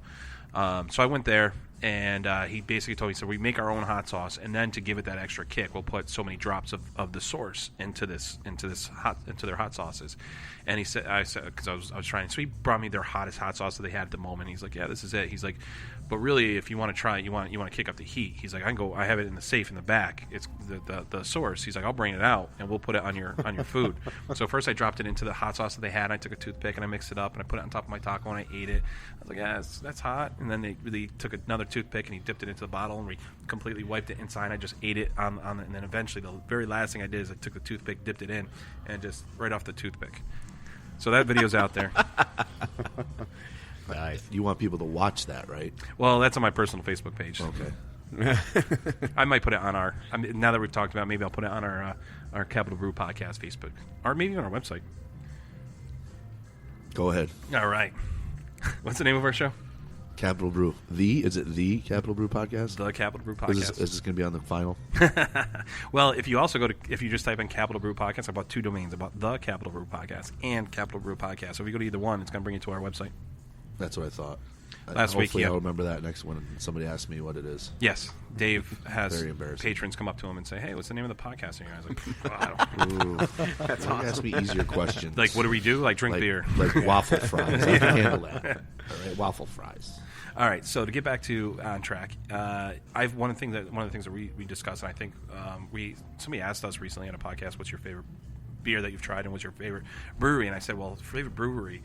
So I went there, and he basically told me, so we make our own hot sauce, and then to give it that extra kick, we'll put so many drops of the Source into their hot sauces. And I said, because I was trying, so he brought me their hottest hot sauce that they had at the moment. He's like, yeah, this is it. He's like, but really, if you want to try it, you want to kick up the heat. He's like, I have it in the safe in the back. It's the Source. He's like, I'll bring it out and we'll put it on your food. So first I dropped it into the hot sauce that they had. And I took a toothpick and I mixed it up and I put it on top of my taco and I ate it. I was like, yeah, that's hot. And then they really took another toothpick and he dipped it into the bottle and we completely wiped it inside. I just ate it on and then eventually the very last thing I did is I took the toothpick, dipped it in, and just right off the toothpick. So that video's out there. Nice. You want people to watch that, right? Well, that's on my personal Facebook page. Okay. I might put it on now that we've talked about it, maybe I'll put it on our Capital Brew Podcast Facebook. Or maybe on our website. Go ahead. All right. What's the name of our show? Capital Brew. Is it the Capital Brew Podcast? The Capital Brew Podcast. Is this going to be on the final? Well, if you also if you just type in Capital Brew Podcast, I bought 2 domains, about the Capital Brew Podcast and Capital Brew Podcast. So if you go to either one, it's going to bring you to our website. That's what I thought. Hopefully I'll remember that next one when somebody asks me what it is. Yes. Dave has Very embarrassing. patrons come up to him and say, hey, what's the name of the podcast? And I was like, well, I don't know. That's awesome. Ask me easier questions. Like, what do we do? Like, drink beer. Like waffle fries. I can handle that. All right, waffle fries. All right, so to get back to on track, one of the things that we discussed, and I think somebody asked us recently on a podcast, what's your favorite beer that you've tried, and what's your favorite brewery? And I said, well, favorite brewery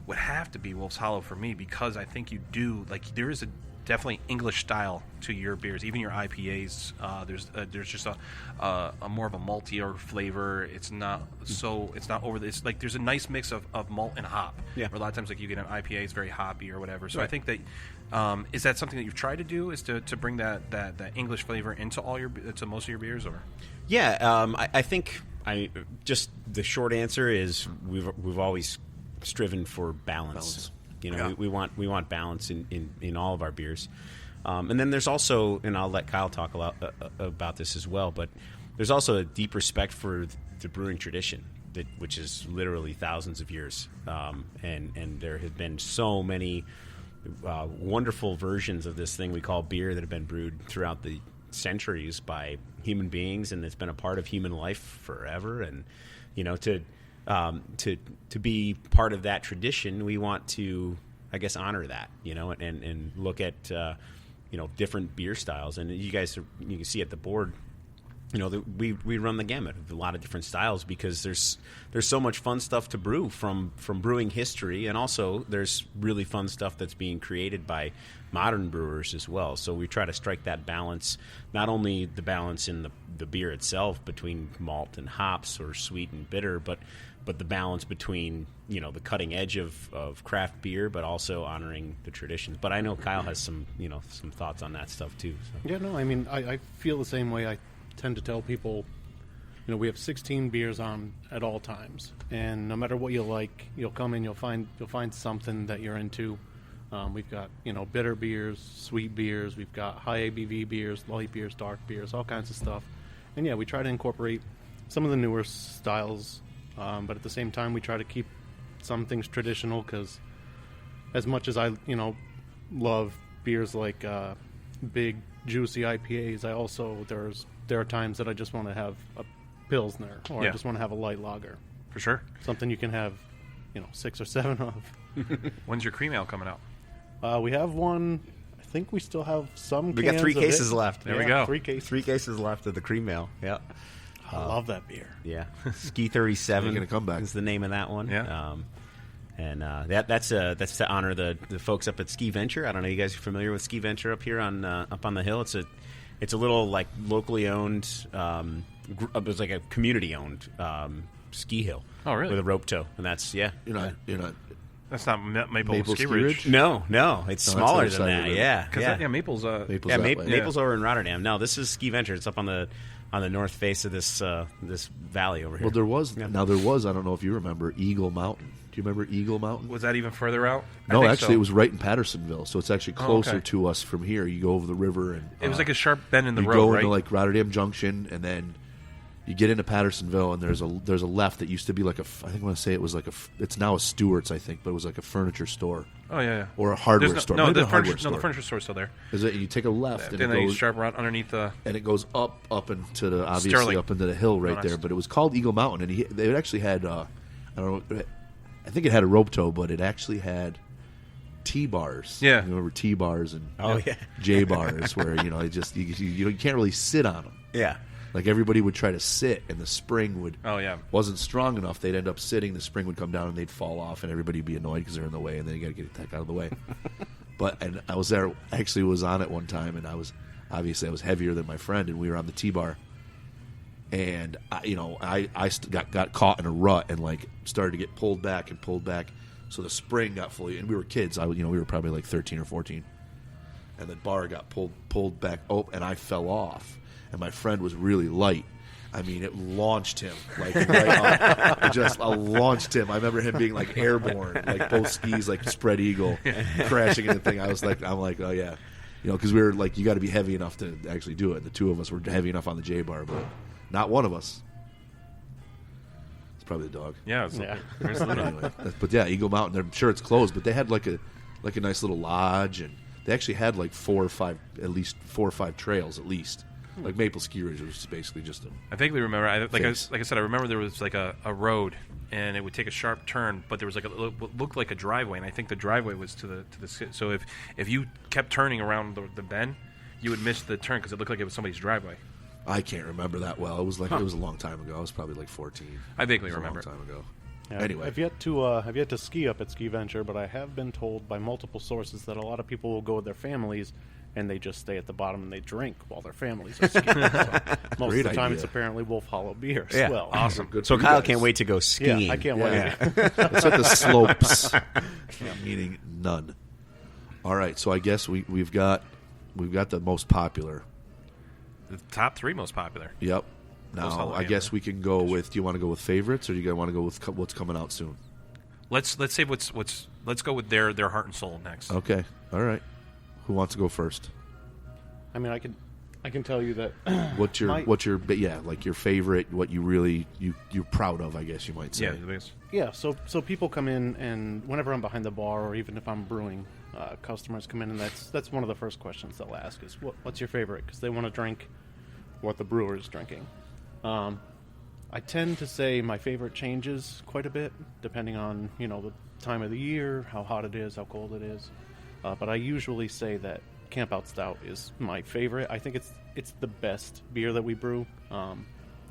would have to be Wolf Hollow for me, because I think you do, like, there is a definitely English style to your beers, even your IPAs. There's just a more of a maltier flavor. It's not over. It's like there's a nice mix of malt and hop. Yeah. Where a lot of times, like, you get an IPA, it's very hoppy or whatever. So right. I think that is that something that you've tried to do, is to bring that English flavor into most of your beers, or? Yeah, I think just the short answer is we've always striven for balance. You know, Yeah. we want balance in all of our beers. And then there's also, and I'll let Kyle talk a lot about this as well, but there's also a deep respect for the brewing tradition, which is literally thousands of years. And there have been so many wonderful versions of this thing we call beer that have been brewed throughout the centuries by human beings, and it's been a part of human life forever. And, you know, to be part of that tradition, we want to, I guess, honor that, you know, and look at, different beer styles. And you can see at the board, you know, we run the gamut of a lot of different styles, because there's so much fun stuff to brew from brewing history, and also there's really fun stuff that's being created by modern brewers as well. So we try to strike that balance, not only the balance in the beer itself between malt and hops, or sweet and bitter, but the balance between, you know, the cutting edge of craft beer, but also honoring the traditions. But I know Kyle has some thoughts on that stuff too. So. Yeah, no, I mean, I feel the same way. I tend to tell people, you know, we have 16 beers on at all times, and no matter what you like, you'll come in, you'll find something that you're into. We've got, bitter beers, sweet beers. We've got high ABV beers, light beers, dark beers, all kinds of stuff. And yeah, we try to incorporate some of the newer styles, but at the same time, we try to keep some things traditional, because as much as I, love beers like big, juicy IPAs, there are times that I just want to have a Pilsner, or I just want to have a light lager. For sure. Something you can have, 6 or 7 of. When's your cream ale coming out? We have one. I think we still have some. We got 3 of cases it. left. There we go. 3 cases. 3 cases left of the cream ale. Yeah. I love that beer. Yeah. Ski 37 You're gonna come back. is the name of that one. Yeah. And that's to honor the folks up at Ski Venture. I don't know, you guys are familiar with Ski Venture up here up on the hill. It's a little like locally owned. It was like a community owned ski hill. Oh, really? With a rope tow, and that's You're not. That's not Maple Maple Ski Ski Ridge. Ridge? No, it's No, that's smaller the other than side of that. the river. Yeah, Because Maple's Maple's yeah, that way. Maple's over in Rotterdam. No, this is Ski Venture. It's up on the north face of this valley over here. Well, there was. Yeah. Now there was. I don't know if you remember Eagle Mountain. Do you remember Eagle Mountain? Was that even further out? I No, think actually, so. it was right in Pattersonville, so it's actually closer okay. to us from here. You go over the river, and It was like a sharp bend in the you road, go right? into like Rotterdam Junction, and then you get into Pattersonville, and there's a left that used to be like I think I want to say it was like it's now a Stewart's, I think, but it was like a furniture store Oh, yeah. or a hardware There's store. No, Maybe the a hardware furniture, no, the store. furniture store's still there. Is it? You take a left, Then and they it goes sharp right underneath the. and it goes up into the obviously Sterling. up into the hill right No, there. that's- But it was called Eagle Mountain, and they actually had I don't know, I think it had a rope tow, but it actually had T-bars. Yeah. You remember T-bars and yeah. J-bars where you can't really sit on them. Yeah. Like everybody would try to sit, and the spring Oh, yeah. wasn't strong enough. They'd end up sitting. The spring would come down, and they'd fall off, and everybody would be annoyed because they're in the way, and then you got to get the heck out of the way. And I was there. Actually, was on it one time, and I was heavier than my friend, and we were on the T-bar, and I got caught in a rut and like started to get pulled back. So the spring got fully, and we were kids. We were probably like 13 or 14, and the bar got pulled back. Oh, and I fell off. And my friend was really light. I mean, it launched him like right up. It just launched him. I remember him being like airborne, like both skis, like spread eagle, crashing into the thing. I'm like, oh yeah, because we were like, you got to be heavy enough to actually do it. The two of us were heavy enough on the J bar, but not one of us. It's probably the dog. Yeah. It's Yeah. Anyway, but yeah, Eagle Mountain. I'm sure it's closed, but they had like a nice little lodge, and they actually had like 4 or 5 trails at least. Like Maple Ski Ridge was basically just a. I vaguely remember. Like I Fix. said, I remember there was like a road, and it would take a sharp turn, but there was like what looked like a driveway, and I think the driveway was to the. So if you kept turning around the bend, you would miss the turn because it looked like it was somebody's driveway. I can't remember that well. It was like it was a long time ago. I was probably like 14. I vaguely It was remember. a long time ago. Yeah, Anyway, I've yet to ski up at Ski Venture, but I have been told by multiple sources that a lot of people will go with their families and they just stay at the bottom and they drink while their families are skiing. So most Great of the time, idea. it's apparently Wolf Hollow beer as Yeah. well. Awesome. Good So for you Kyle guys. can't wait to go skiing. Yeah, I can't Yeah. wait. It's at the slopes, meaning none. All right, so I guess we've got the most popular. The top 3 most popular. Yep. Most Now Hollow I guess we can go with. Do you want to go with favorites, or do you guys want to go with what's coming out soon? Let's say let's go with their heart and soul next. Okay. All right. Who wants to go first? I mean, I can tell you that What's your My- like your favorite? What you really you're proud of? I guess you might say. Yeah. the biggest- yeah. So people come in, and whenever I'm behind the bar, or even if I'm brewing, customers come in, and that's one of the first questions they'll ask is what's your favorite, because they want to drink what the brewer is drinking. I tend to say my favorite changes quite a bit depending on the time of the year, how hot it is, how cold it is. But I usually say that Camp Out Stout is my favorite. I think it's the best beer that we brew.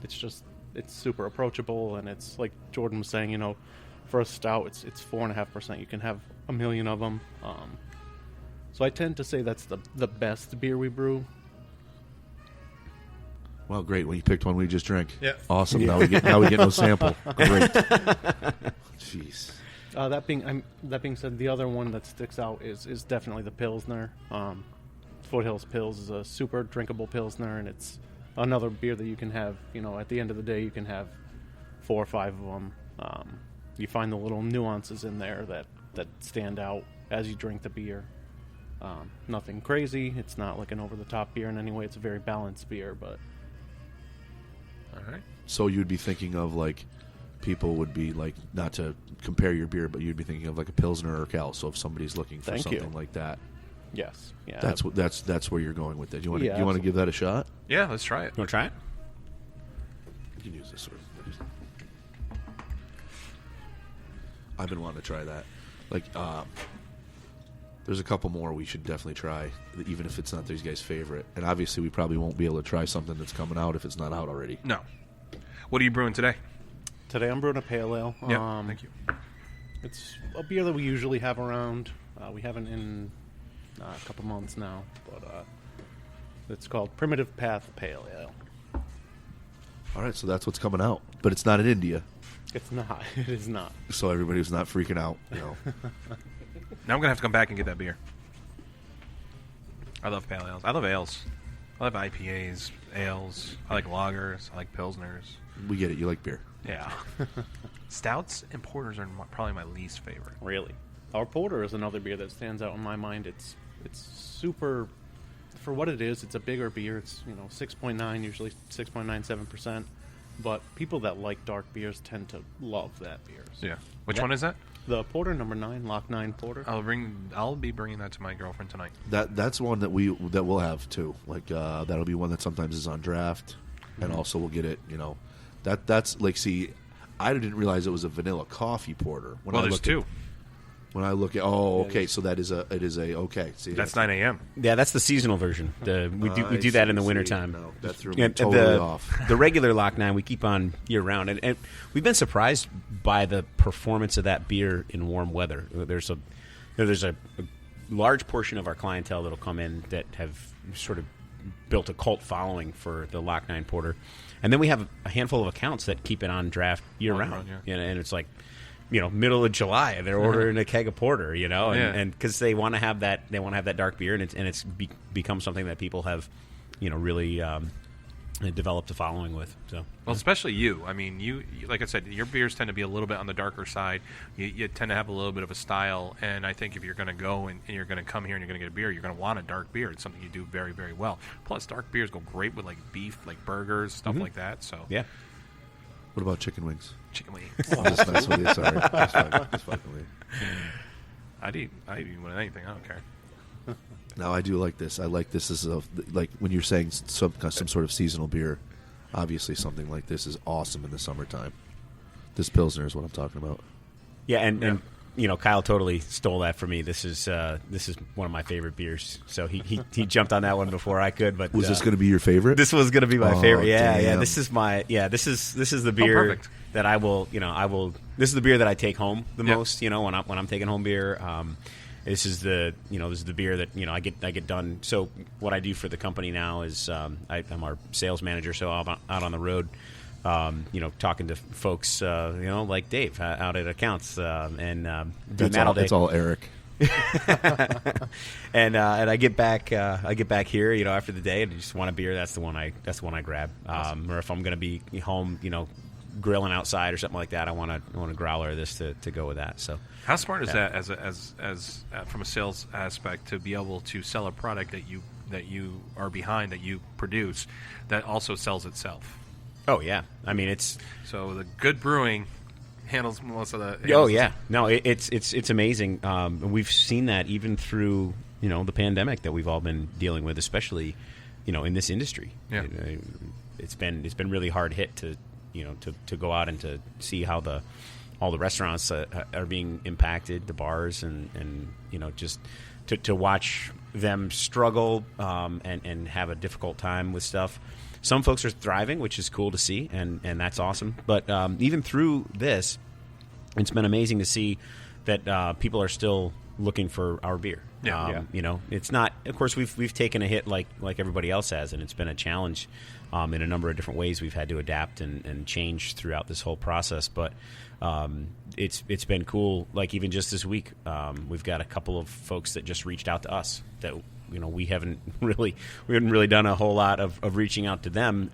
It's super approachable, and it's like Jordan was saying. For a stout, it's 4.5%. You can have a million of them. So I tend to say that's the best beer we brew. Well, great. Well, you picked one we just drank. Yeah. Awesome. Now we get no sample. Great. Jeez. That being said, the other one that sticks out is definitely the Pilsner. Foothills Pils is a super drinkable Pilsner, and it's another beer that you can have. At the end of the day, you can have 4 or 5 of them. You find the little nuances in there that stand out as you drink the beer. Nothing crazy. It's not like an over-the-top beer in any way. It's a very balanced beer, but... All right. So you'd be thinking of, like, people would be, like, not to compare your beer, but you'd be thinking of, like, a Pilsner or Cal. So if somebody's looking for something like that... Yes. Yeah. That's where you're going with it. You want to give that a shot? Yeah, let's try it. You want to try it? You can use this sort of. I've been wanting to try that. Like, there's a couple more we should definitely try, even if it's not these guys' favorite. And obviously, we probably won't be able to try something that's coming out if it's not out already. No. What are you brewing today? Today I'm brewing a pale ale. Yeah, thank you. It's a beer that we usually have around. We haven't in a couple months now, but it's called Primitive Path Pale Ale. All right, so that's what's coming out, but it's not in India, It's not. It is not. so everybody was not freaking out. You know, Now I'm going to have to come back and get that beer. I love pale ales. I love ales. I love IPAs, ales. I like lagers. I like pilsners. we get it. You like beer. Yeah. Stouts and porters are probably my least favorite. Really. Our porter is another beer that stands out in my mind. It's super, for what it is. It's a bigger beer. It's 6.9, usually 6.97%. But people that like dark beers tend to love that beer. So Yeah. Which one is that? the porter, number 9, Lock 9 Porter. I'll be bringing that to my girlfriend tonight. That's one that we'll have too. Like that'll be one that sometimes is on draft, and also we'll get it. That's like, see, I didn't realize it was a vanilla coffee porter. There's two. When I look at, okay, so it is a okay. See, That's 9 a.m. Yeah, that's the seasonal version. We do that in the wintertime. No, that threw me totally off. The regular Lock 9 we keep on year round, and we've been surprised by the performance of that beer in warm weather. There's a large portion of our clientele that'll come in that have sort of built a cult following for the Lock 9 Porter, and then we have a handful of accounts that keep it on draft year round. Yeah. And it's like, middle of July, they're ordering a keg of porter, and because they want to have that dark beer, and it's become something that people have, really developed a following with. So, well, especially you. I mean, you like I said, your beers tend to be a little bit on the darker side. You tend to have a little bit of a style, and I think if you're going to go and you're going to come here and you're going to get a beer, you're going to want a dark beer. It's something you do very, very well. Plus, dark beers go great with like beef, like burgers, stuff like that. So yeah. What about chicken wings? Chicken wings. I'm just messing with you. Sorry, just fucking with you. I'd eat with anything. I don't care. Now I do like this. I like this as like when you're saying some sort of seasonal beer. Obviously, something like this is awesome in the summertime. This Pilsner is what I'm talking about. Yeah, and Kyle totally stole that from me. This is one of my favorite beers. So he jumped on that one before I could. But Was this going to be your favorite? This was going to be my favorite. Yeah, damn. This is the beer that I will. This is the beer that I take home the most. When I'm taking home beer. This is the beer that I get done. So what I do for the company now is I'm our sales manager. So I'm out on the road. Talking to folks, like Dave out at accounts, and doing that all day. It's all Eric. and I get back here, after the day, and I just want a beer. That's the one I grab. Awesome. Or if I'm going to be home, grilling outside or something like that, I want a growler of this to go with that. So how smart is that as from a sales aspect to be able to sell a product that you are behind, that you produce, that also sells itself? Oh yeah, I mean it's so the good brewing handles most of the. Oh yeah, no, it's amazing. We've seen that even through the pandemic that we've all been dealing with, especially in this industry. Yeah, it's been really hard hit to to go out and to see how all the restaurants are being impacted, the bars, and just to watch them struggle and have a difficult time with stuff. Some folks are thriving, which is cool to see, and that's awesome. But even through this, it's been amazing to see that people are still looking for our beer. It's not. Of course, we've taken a hit like everybody else has, and it's been a challenge in a number of different ways. We've had to adapt and change throughout this whole process. But it's been cool. Like even just this week, we've got a couple of folks that just reached out to us that. We haven't really done a whole lot of reaching out to them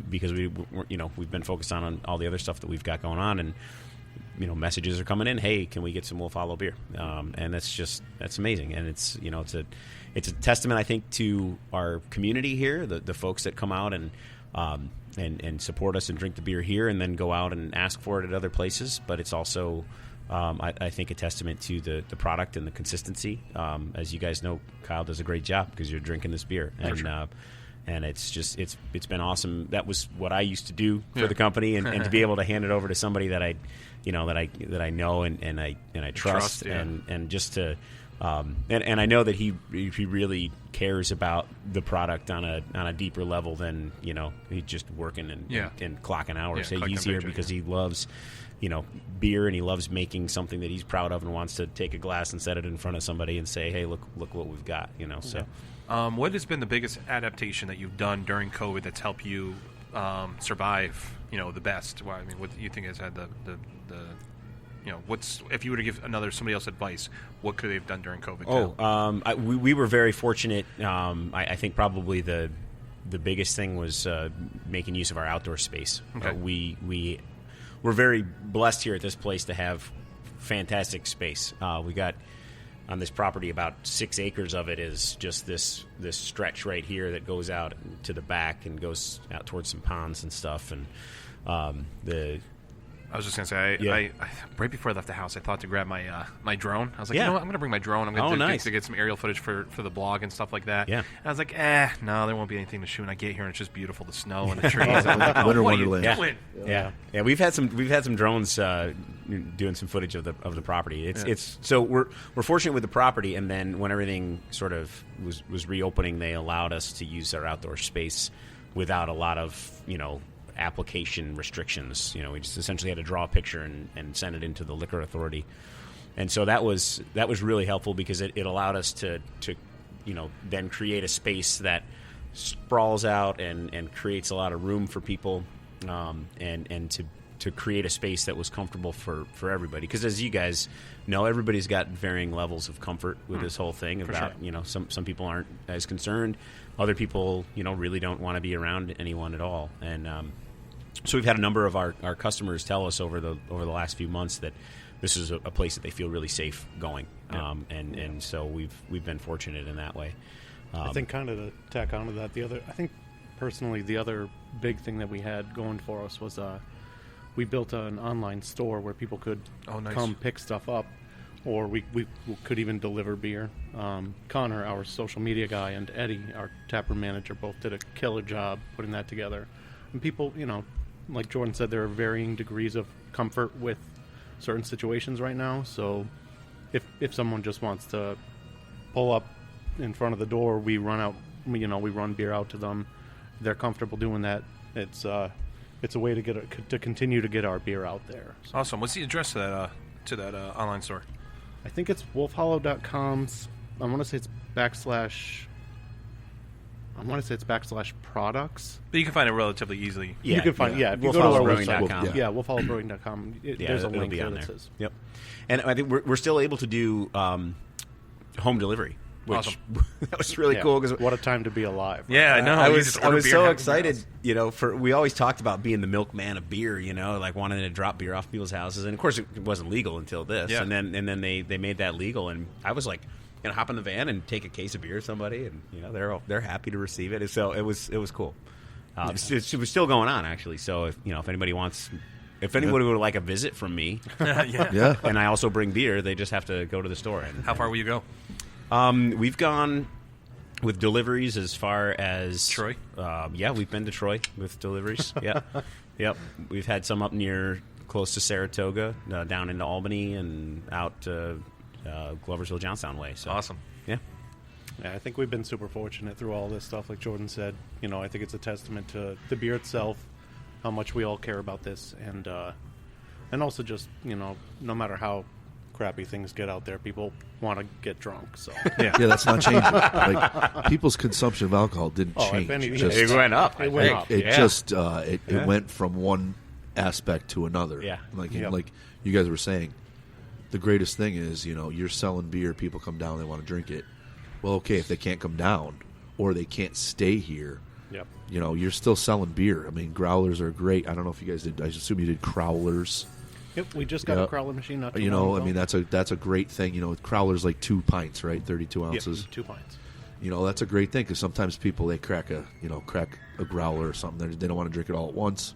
because we've been focused on all the other stuff that we've got going on, and messages are coming in. Hey, can we get some Wolf Hollow beer? And that's amazing. And it's it's a testament, I think, to our community here, the folks that come out and support us and drink the beer here, and then go out and ask for it at other places. But it's also, I think, a testament to the product and the consistency. As you guys know, Kyle does a great job because you're drinking this beer, and it's been awesome. That was what I used to do for the company, and to be able to hand it over to somebody that I know and I trust, and just to. And I know that he really cares about the product on a deeper level than he's just working and clocking hours. He's here because he loves beer, and he loves making something that he's proud of and wants to take a glass and set it in front of somebody and say, hey, look what we've got. So what has been the biggest adaptation that you've done during COVID that's helped you survive the best? Well, I mean, what do you think has had the what's, if you were to give somebody else advice, what could they have done during COVID? We were very fortunate. I think probably the biggest thing was making use of our outdoor space. Okay. We're very blessed here at this place to have fantastic space. We got on this property about 6 acres of it is just this stretch right here that goes out to the back and goes out towards some ponds and stuff. And I was just going to say, I right before I left the house, I thought to grab my drone. I was like, you know what, I'm going to bring my drone. I'm going to get some aerial footage for the blog and stuff like that. Yeah. And I was like, no, there won't be anything to shoot. And I get here, and it's just beautiful, the snow and the trees. I'm like, Winter what are you Wonderland. doing? Yeah. We've had some drones doing some footage of the property. It's so we're fortunate with the property, and then when everything sort of was reopening, they allowed us to use our outdoor space without a lot of application restrictions. We just essentially had to draw a picture and send it into the liquor authority, and so that was really helpful because it allowed us to then create a space that sprawls out and creates a lot of room for people, and to create a space that was comfortable for everybody, because as you guys know, everybody's got varying levels of comfort with this whole thing. About some people aren't as concerned, other people really don't want to be around anyone at all, and so we've had a number of our customers tell us over the last few months that this is a place that they feel really safe going, and so we've been fortunate in that way. I think kind of to tack onto that, I think personally the other big thing that we had going for us was we built an online store where people could come pick stuff up, or we could even deliver beer. Connor, our social media guy, and Eddie, our taproom manager, both did a killer job putting that together. And people, like Jordan said, there are varying degrees of comfort with certain situations right now. So if someone just wants to pull up in front of the door, we run beer out to them. They're comfortable doing that. It's a way to continue to get our beer out there. So. Awesome. What's the address to that online store? I think it's wolfhollow.com. I want to say it's /products. But you can find it relatively easily. You can find if you go to our website, wolfhollowbrewing.com, there's a link there that says. Yep. And I think we're still able to do home delivery. Which, awesome. That was really cool. Cause what a time to be alive. Right? Yeah, I know. I was so excited. We always talked about being the milkman of beer. Like wanting to drop beer off people's houses, and of course it wasn't legal until this. Yeah. And then they made that legal, and I was like, hop in the van and take a case of beer to somebody, and they're happy to receive it. So it was cool. It was still going on actually. So if anybody wants. If anybody would like a visit from me, and I also bring beer, they just have to go to the store. How far will you go? We've gone with deliveries as far as Troy. We've been to Troy with deliveries. Yep. We've had some up near close to Saratoga, down into Albany, and out to Gloversville, Johnstown way. So awesome. Yeah, I think we've been super fortunate through all this stuff. Like Jordan said, I think it's a testament to the beer itself, how much we all care about this, and also just no matter how crappy things get out there, people want to get drunk. So that's not changing. Like, people's consumption of alcohol didn't change. It went up. It went up. It went from one aspect to another. Yeah. Like you guys were saying, the greatest thing is you're selling beer, people come down, they want to drink it. Well, okay, if they can't come down or they can't stay here, you're still selling beer. I mean, growlers are great. I don't know if you guys did. I assume you did crowlers. Yep, we just got a crowler machine. Not too You know, long I mean, ago. that's a great thing. You know, crowler's like 2 pints, right? 32 ounces. Yep, 2 pints. You know, that's a great thing because sometimes people they crack a growler or something. They don't want to drink it all at once.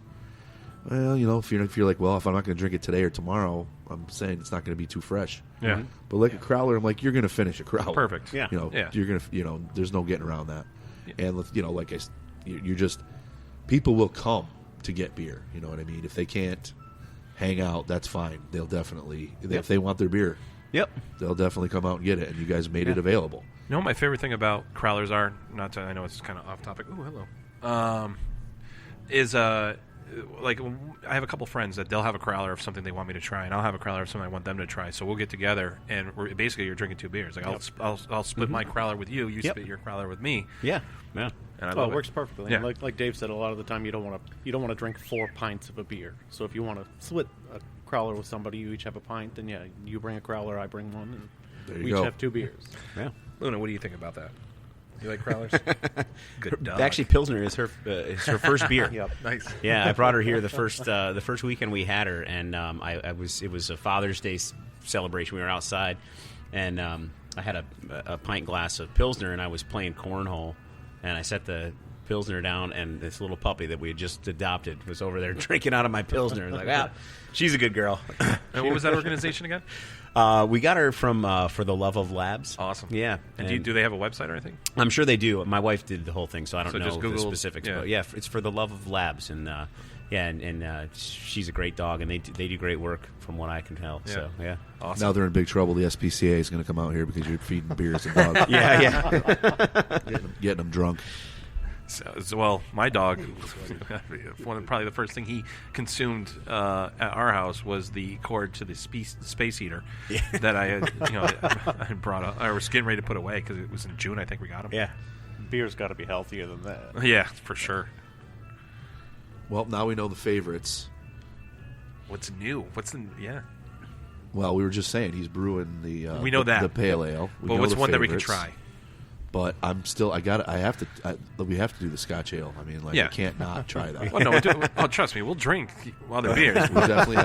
Well, you know, if you're like, well, if I'm not going to drink it today or tomorrow, I'm saying it's not going to be too fresh. Yeah. Mm-hmm. But like a crowler, I'm like, you're going to finish a crowler. Perfect. Yeah. You know, Yeah. you're going to, you know, there's no getting around that. And you know, like you just people will come to get beer. You know what I mean? If they can't hang out, that's fine. They'll definitely if they want their beer. Yep. They'll definitely come out and get it, and you guys made it available. You know what my favorite thing about crowlers are? I know it's kind of off topic. Ooh, hello. Is like I have a couple friends that they'll have a crowler of something they want me to try, and I'll have a crowler of something I want them to try. So we'll get together, and basically you're drinking 2 beers. Like I'll split my crowler with you. You split your crowler with me. Yeah. Yeah. And I Oh, love it works perfectly. Yeah. Like Dave said, a lot of the time you don't want to drink 4 pints of a beer. So if you want to split a crowler with somebody, you each have a pint. Then you bring a crowler, I bring one, and There you we go. each have 2 beers. Yeah. Luna, what do you think about that? You like crowlers? Good dog. Actually, Pilsner is her first beer. Yep. Nice. Yeah, I brought her here the first weekend we had her, and it was a Father's Day celebration. We were outside, and I had a pint glass of Pilsner, and I was playing cornhole, and I set the Pilsner down, and this little puppy that we had just adopted was over there drinking out of my Pilsner. I was like, wow, she's a good girl. And what was that organization again? We got her from For the Love of Labs. Awesome. Yeah. And do they have a website or anything? I'm sure they do. My wife did the whole thing, so I don't So know just the Google- specifics. yeah. But yeah, it's For the Love of Labs, and she's a great dog, and they do great work from what I can tell. Yeah. So yeah, Awesome. Now they're in big trouble. The SPCA is going to come out here because you're feeding beers to dogs. yeah. getting them drunk. So, well, my dog, probably the first thing he consumed at our house was the cord to the space heater that I had, I had brought up. I was getting ready to put away because it was in June. I think we got him. Yeah. Beer's got to be healthier than that. Yeah, for sure. Well, now we know the favorites. What's new? Well, we were just saying he's brewing the We know that. the pale ale. We But know what's the one that we can favorites. try? But we have to do the Scotch Ale. I mean, like, Yeah. I can't not try that. Well, no, trust me, we'll drink other beers. We definitely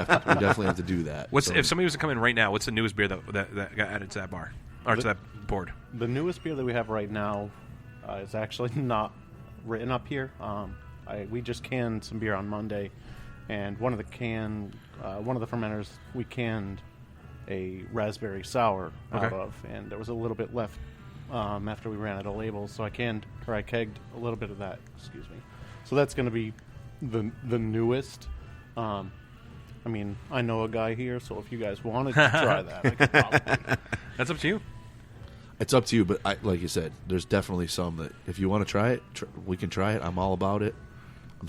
have to do that. So, If somebody was to come in right now, what's the newest beer that got added to that bar or to that board? The newest beer that we have right now is actually not written up here. We just canned some beer on Monday, and one of the fermenters we canned a raspberry sour out of, and there was a little bit left after we ran out of labels, so I kegged a little bit of that. Excuse me. So that's going to be the newest. I mean, I know a guy here, so if you guys wanted to try that, I could probably. That's up to you. it's up to you. But like you said, there's definitely some that if you want to try it, we can try it. I'm all about it. I'm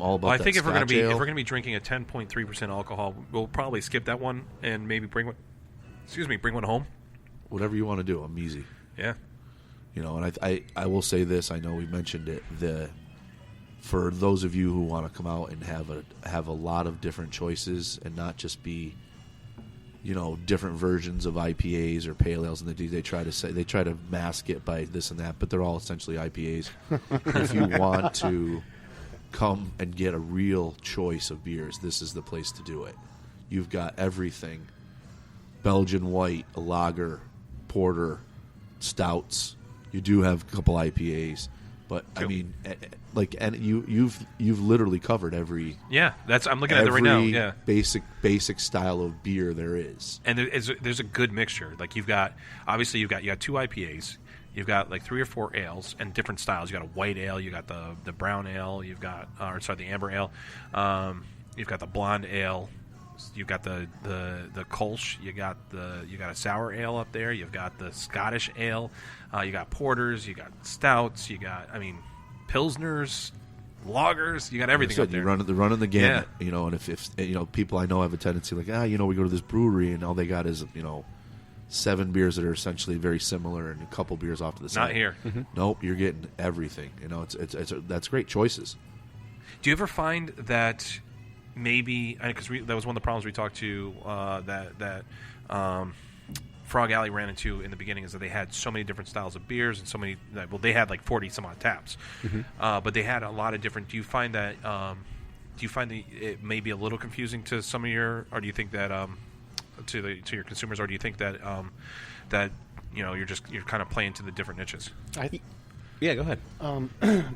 all about. Well, I that think if we're Scotch going ale. to be drinking a 10.3% alcohol, we'll probably skip that one and maybe bring one home. Whatever you want to do, I'm easy. Yeah. You know, and I will say this. I know we mentioned it. For those of you who want to come out and have a lot of different choices and not just be, different versions of IPAs or pale ales, and they try to mask it by this and that, but they're all essentially IPAs. If you want to come and get a real choice of beers, this is the place to do it. You've got everything: Belgian white, a lager, porter, stouts. You do have a couple IPAs, but I mean, you've literally covered every I'm looking at it right now. Yeah, basic style of beer there is, and there's a good mixture. Like you got 2 IPAs, you've got like 3 or 4 ales and different styles. You got a white ale, you got the brown ale, you've got the amber ale, you've got the blonde ale. You've got the Kolsch. You got a sour ale up there. You've got the Scottish ale. You got porters. You got stouts. You got pilsners, lagers. You got everything up there. You're running the gamut. And if people I know have a tendency like we go to this brewery and all they got is 7 beers that are essentially very similar and a couple beers off to the side. Not here. Mm-hmm. Nope, you're getting everything. That's great choices. Do you ever find that? Maybe because that was one of the problems we talked to that Frog Alley ran into in the beginning is that they had so many different styles of beers and so many. Well, they had like 40 some odd taps, but they had a lot of different. Do you find that you find that it may be a little confusing to some of your, or do you think that to your consumers, or do you think that that you're kind of playing to the different niches? Yeah, go ahead.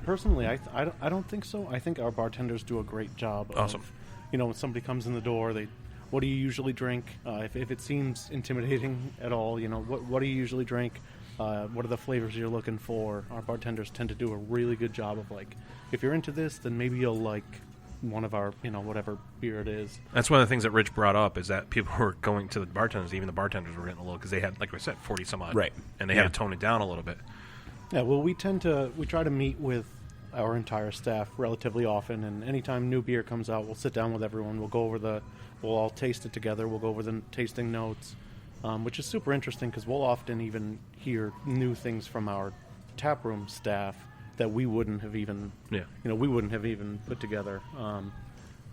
Personally, I don't think so. I think our bartenders do a great job. Awesome. When somebody comes in the door, what do you usually drink? If it seems intimidating at all, what do you usually drink? What are the flavors you're looking for? Our bartenders tend to do a really good job of if you're into this, then maybe you'll like one of our, whatever beer it is. That's one of the things that Rich brought up, is that people were going to the bartenders, even the bartenders were getting a little, because they had, like I said, 40 some odd. Right. And they had to tone it down a little bit. Yeah, well, we try to meet with our entire staff relatively often, and anytime new beer comes out, we'll sit down with everyone. We'll all taste it together. We'll go over the tasting notes, which is super interesting because we'll often even hear new things from our taproom staff that we wouldn't have even, put together.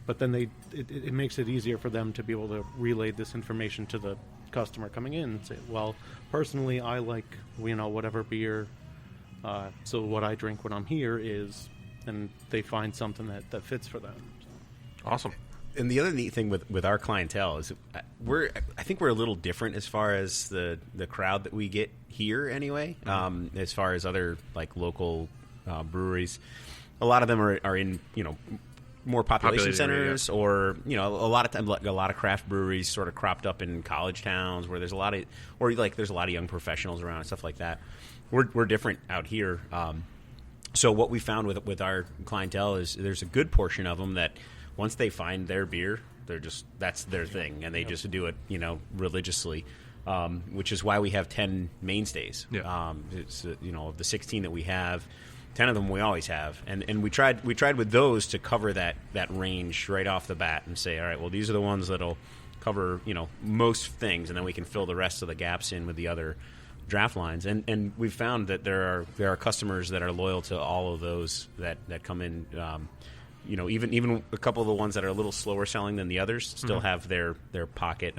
But then it makes it easier for them to be able to relay this information to the customer coming in and say, well, personally, I like, whatever beer. So what I drink when I'm here is, and they find something that fits for them. So. Awesome. And the other neat thing with our clientele is I think we're a little different as far as the crowd that we get here anyway. As far as other local breweries, a lot of them are in more population centers, or a lot of times a lot of craft breweries sort of cropped up in college towns where there's a lot of young professionals around and stuff like that. We're different out here. So what we found with our clientele is there's a good portion of them that once they find their beer, that's their thing, and they just do it religiously. Which is why we have 10 mainstays. Yeah. It's of the 16 that we have, 10 of them we always have, and we tried with those to cover that range right off the bat and say, all right, well, these are the ones that'll cover most things, and then we can fill the rest of the gaps in with the other draft lines. And we've found that there are customers that are loyal to all of those that come in. Even a couple of the ones that are a little slower selling than the others still have their pocket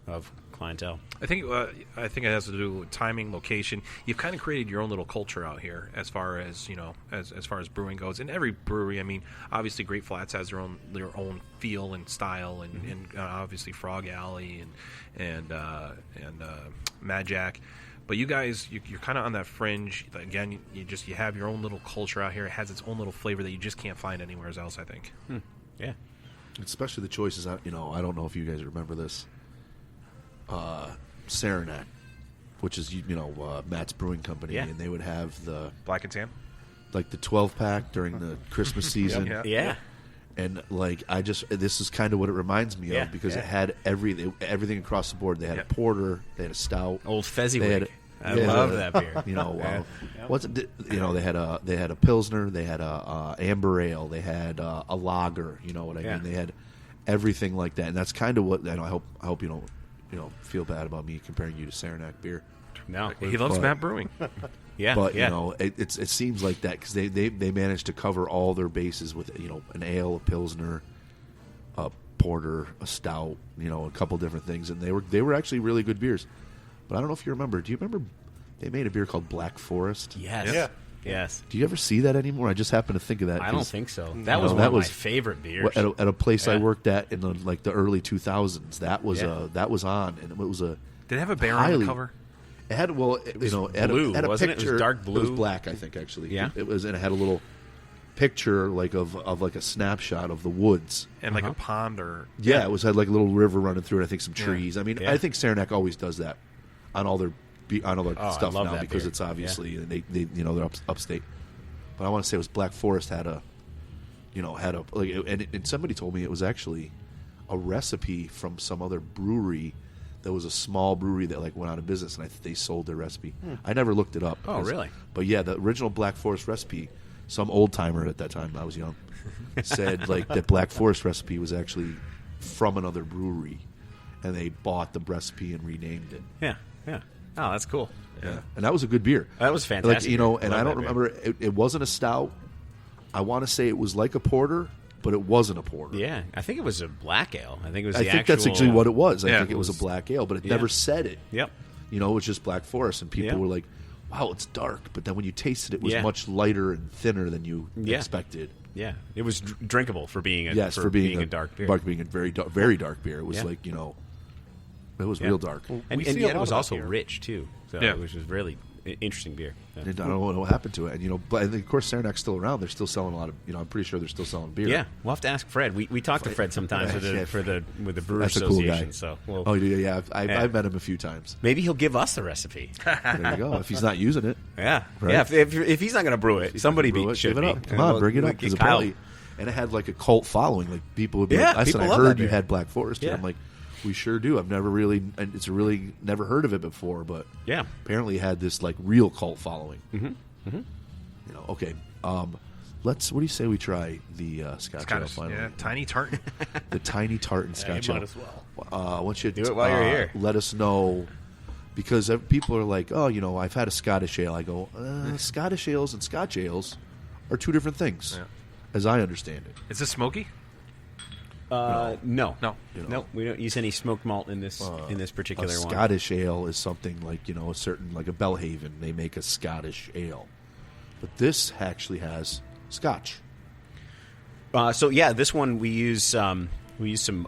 of clientele. I think it has to do with timing, location. You've kind of created your own little culture out here as far as as far as brewing goes. In every brewery, I mean, obviously Great Flats has their own feel and style, and obviously Frog Alley and Mad Jack. But you guys, you're kind of on that fringe. Again, you have your own little culture out here. It has its own little flavor that you just can't find anywhere else, I think. Yeah. Especially the choices. I don't know if you guys remember this. Saranac, which is Matt's Brewing Company, and they would have the Black and Tan, like the 12-pack during the Christmas season. Yeah. And this is kind of what it reminds me of, because it had everything across the board. They had a porter, they had a stout, Old Fezziwig. I love that beer. What's it? They had a Pilsner, they had a amber ale, they had a lager. You know what I mean? They had everything like that, and that's kind of what I hope you don't feel bad about me comparing you to Saranac beer. No, he loves Matt Brewing. It seems like that because they managed to cover all their bases with an ale, a Pilsner, a porter, a stout, a couple different things, and they were actually really good beers. But I don't know if you remember. Do you remember they made a beer called Black Forest? Yes. Yeah. Yes. Do you ever see that anymore? I just happened to think of that. I don't think so. That was one of my favorite beers. At a place I worked at in the early 2000s. That was on, and it was a. Did it have a bear on the cover? It had it had blue, had a wasn't picture. It was dark blue. It was black, I think, actually. Yeah. It was, and it had a little picture of like a snapshot of the woods and like a pond or it was had like a little river running through it. I think some trees. I mean, I think Saranac always does that on all their stuff now because it's obviously they're upstate. But I want to say it was Black Forest had a and somebody told me it was actually a recipe from some other brewery. There was a small brewery that went out of business, and they sold their recipe. I never looked it up. Oh, really? But yeah, the original Black Forest recipe, some old timer at that time, I was young, said that Black Forest recipe was actually from another brewery, and they bought the recipe and renamed it. Yeah. Oh, that's cool. Yeah, and that was a good beer. That was fantastic. And I don't remember. It wasn't a stout. I want to say it was like a porter, but it wasn't a porter. Yeah, I think it was a black ale. I think it was. I think that's actually what it was. I think it was a black ale, but it never said it. Yep. It was just Black Forest, and people were like, "Wow, it's dark." But then when you tasted it, it was much lighter and thinner than you expected. Yeah, it was drinkable for being a for being a dark beer. Being a very dark beer. It was like, it was real dark. And see a yet it lot was of that also here. rich too. So which was really interesting beer. Yeah. And I don't know what happened to it. And but of course Saranac's still around. They're still selling a lot of. I'm pretty sure they're still selling beer. Yeah, we'll have to ask Fred. We talk to Fred sometimes with the Brewer That's a cool Association. guy. So yeah. I've met him a few times. maybe he'll give us the recipe. There you go. If he's not using it, Yeah, Right. yeah. If he's not going to brew it, somebody should give it be. up. Come on, bring it up. Get 'Cause Kyle. apparently, and it had like a cult following. Like people would be Yeah, like, I said, people I love heard that you beer. had Black Forest. Yeah. And I'm like, we sure do. I've never really, and it's really never heard of it before, but Yeah. apparently it had this like real cult following. Okay. What do you say we try the Scotch Ale finally? Yeah, Tiny Tartan. The Tiny Tartan Scotch you Ale. might as well. I want you to Do it while you're here. Let us know, because people are like, oh, I've had a Scottish ale. I go, Scottish ales and Scotch ales are two different things, as I understand it. Is this smoky? No, No. we don't use any smoked malt in this particular A one. Scottish ale is something like a certain, like a Bellhaven. They make a Scottish ale, but this actually has Scotch. So yeah, this one we use some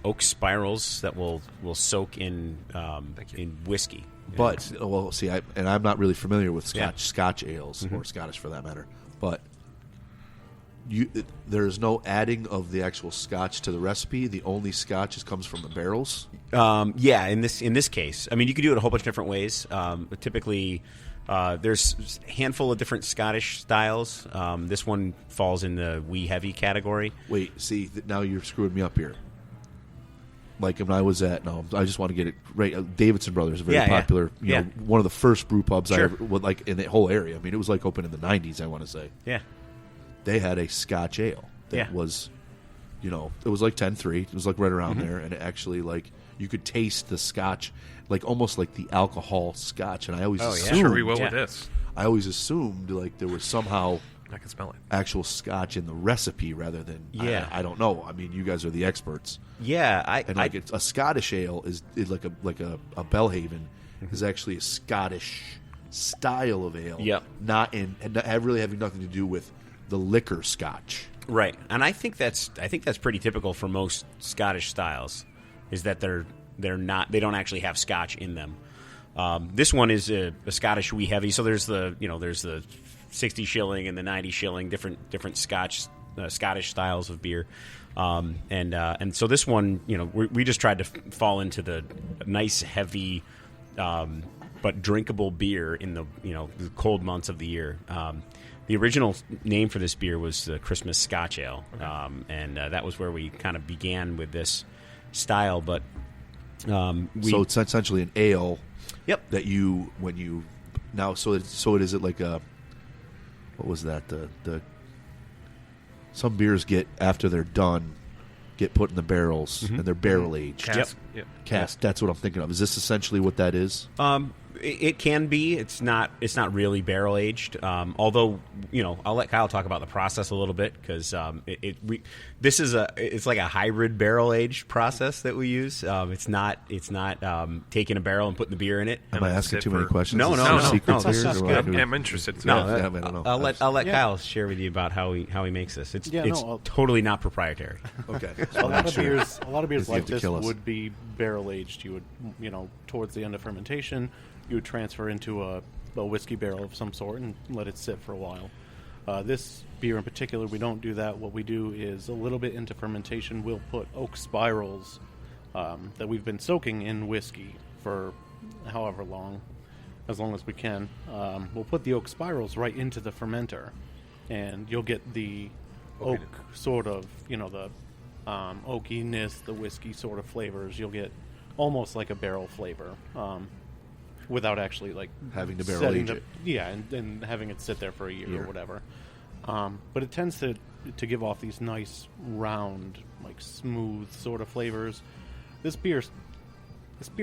oak spirals that will soak in whiskey. But see, I'm not really familiar with Yeah. Scotch ales or Scottish for that matter. But there is no adding of the actual Scotch to the recipe. The only Scotch comes from the barrels. Yeah, in this case, I mean, you could do it a whole bunch of different ways. But typically, there's a handful of different Scottish styles. This one falls in the wee heavy category. Wait, see, now you're screwing me up here. Like when I was I just want to get it right. Davidson Brothers, a very popular, one of the first brew pubs I ever, like in the whole area. I mean, it was like open in the 90s, I want to say. Yeah. They had a Scotch ale that was, it was like 10.3. It was like right around there, and it actually like you could taste the Scotch, like almost like the alcohol Scotch. And I always assumed, Sure, we will with this. I always assumed like there was somehow I can smell it. actual Scotch in the recipe rather than I don't know. I mean, you guys are the experts. Yeah, It's a Scottish ale is like a Bellhaven is actually a Scottish style of ale. Yep. Not really having nothing to do with the liquor Scotch. right, and I think that's pretty typical for most Scottish styles, is that they don't actually have Scotch in them. This one is a Scottish wee heavy, so there's the 60 shilling and the 90 shilling different Scottish styles of beer, and so this one, we just tried to fall into the nice heavy but drinkable beer in the the cold months of the year. The original name for this beer was the Christmas Scotch Ale, and that was where we kind of began with this style. But so it's essentially an ale. Yep. That is it like a, what was that, the some beers get, after they're done, get put in the barrels and they're barrel aged. Cask. Yep. Cask. That's what I'm thinking of. Is this essentially what that is? It can be. It's not really barrel aged. Although I'll let Kyle talk about the process a little bit, because it's like a hybrid barrel aged process that we use. It's not taking a barrel and putting the beer in it. Am I asking too many questions? No, Is no, there no. secrets No, this here, is or good. what? I'm interested. No, I don't know. I'll let Kyle share with you about how he makes this. It's totally not proprietary. Okay. A lot of beers If you like have to this kill us. would be barrel aged. You would, towards the end of fermentation, you would transfer into a whiskey barrel of some sort and let it sit for a while. This beer in particular, we don't do that. What we do is, a little bit into fermentation, we'll put oak spirals that we've been soaking in whiskey for however long, as long as we can. We'll put the oak spirals right into the fermenter, and you'll get the oak sort of, the oakiness, the whiskey sort of flavors. You'll get almost like a barrel flavor, without actually like Having to barrel setting age it. Yeah, and having it sit there for a year or whatever. But it tends to give off these nice, round, like smooth sort of flavors. This beer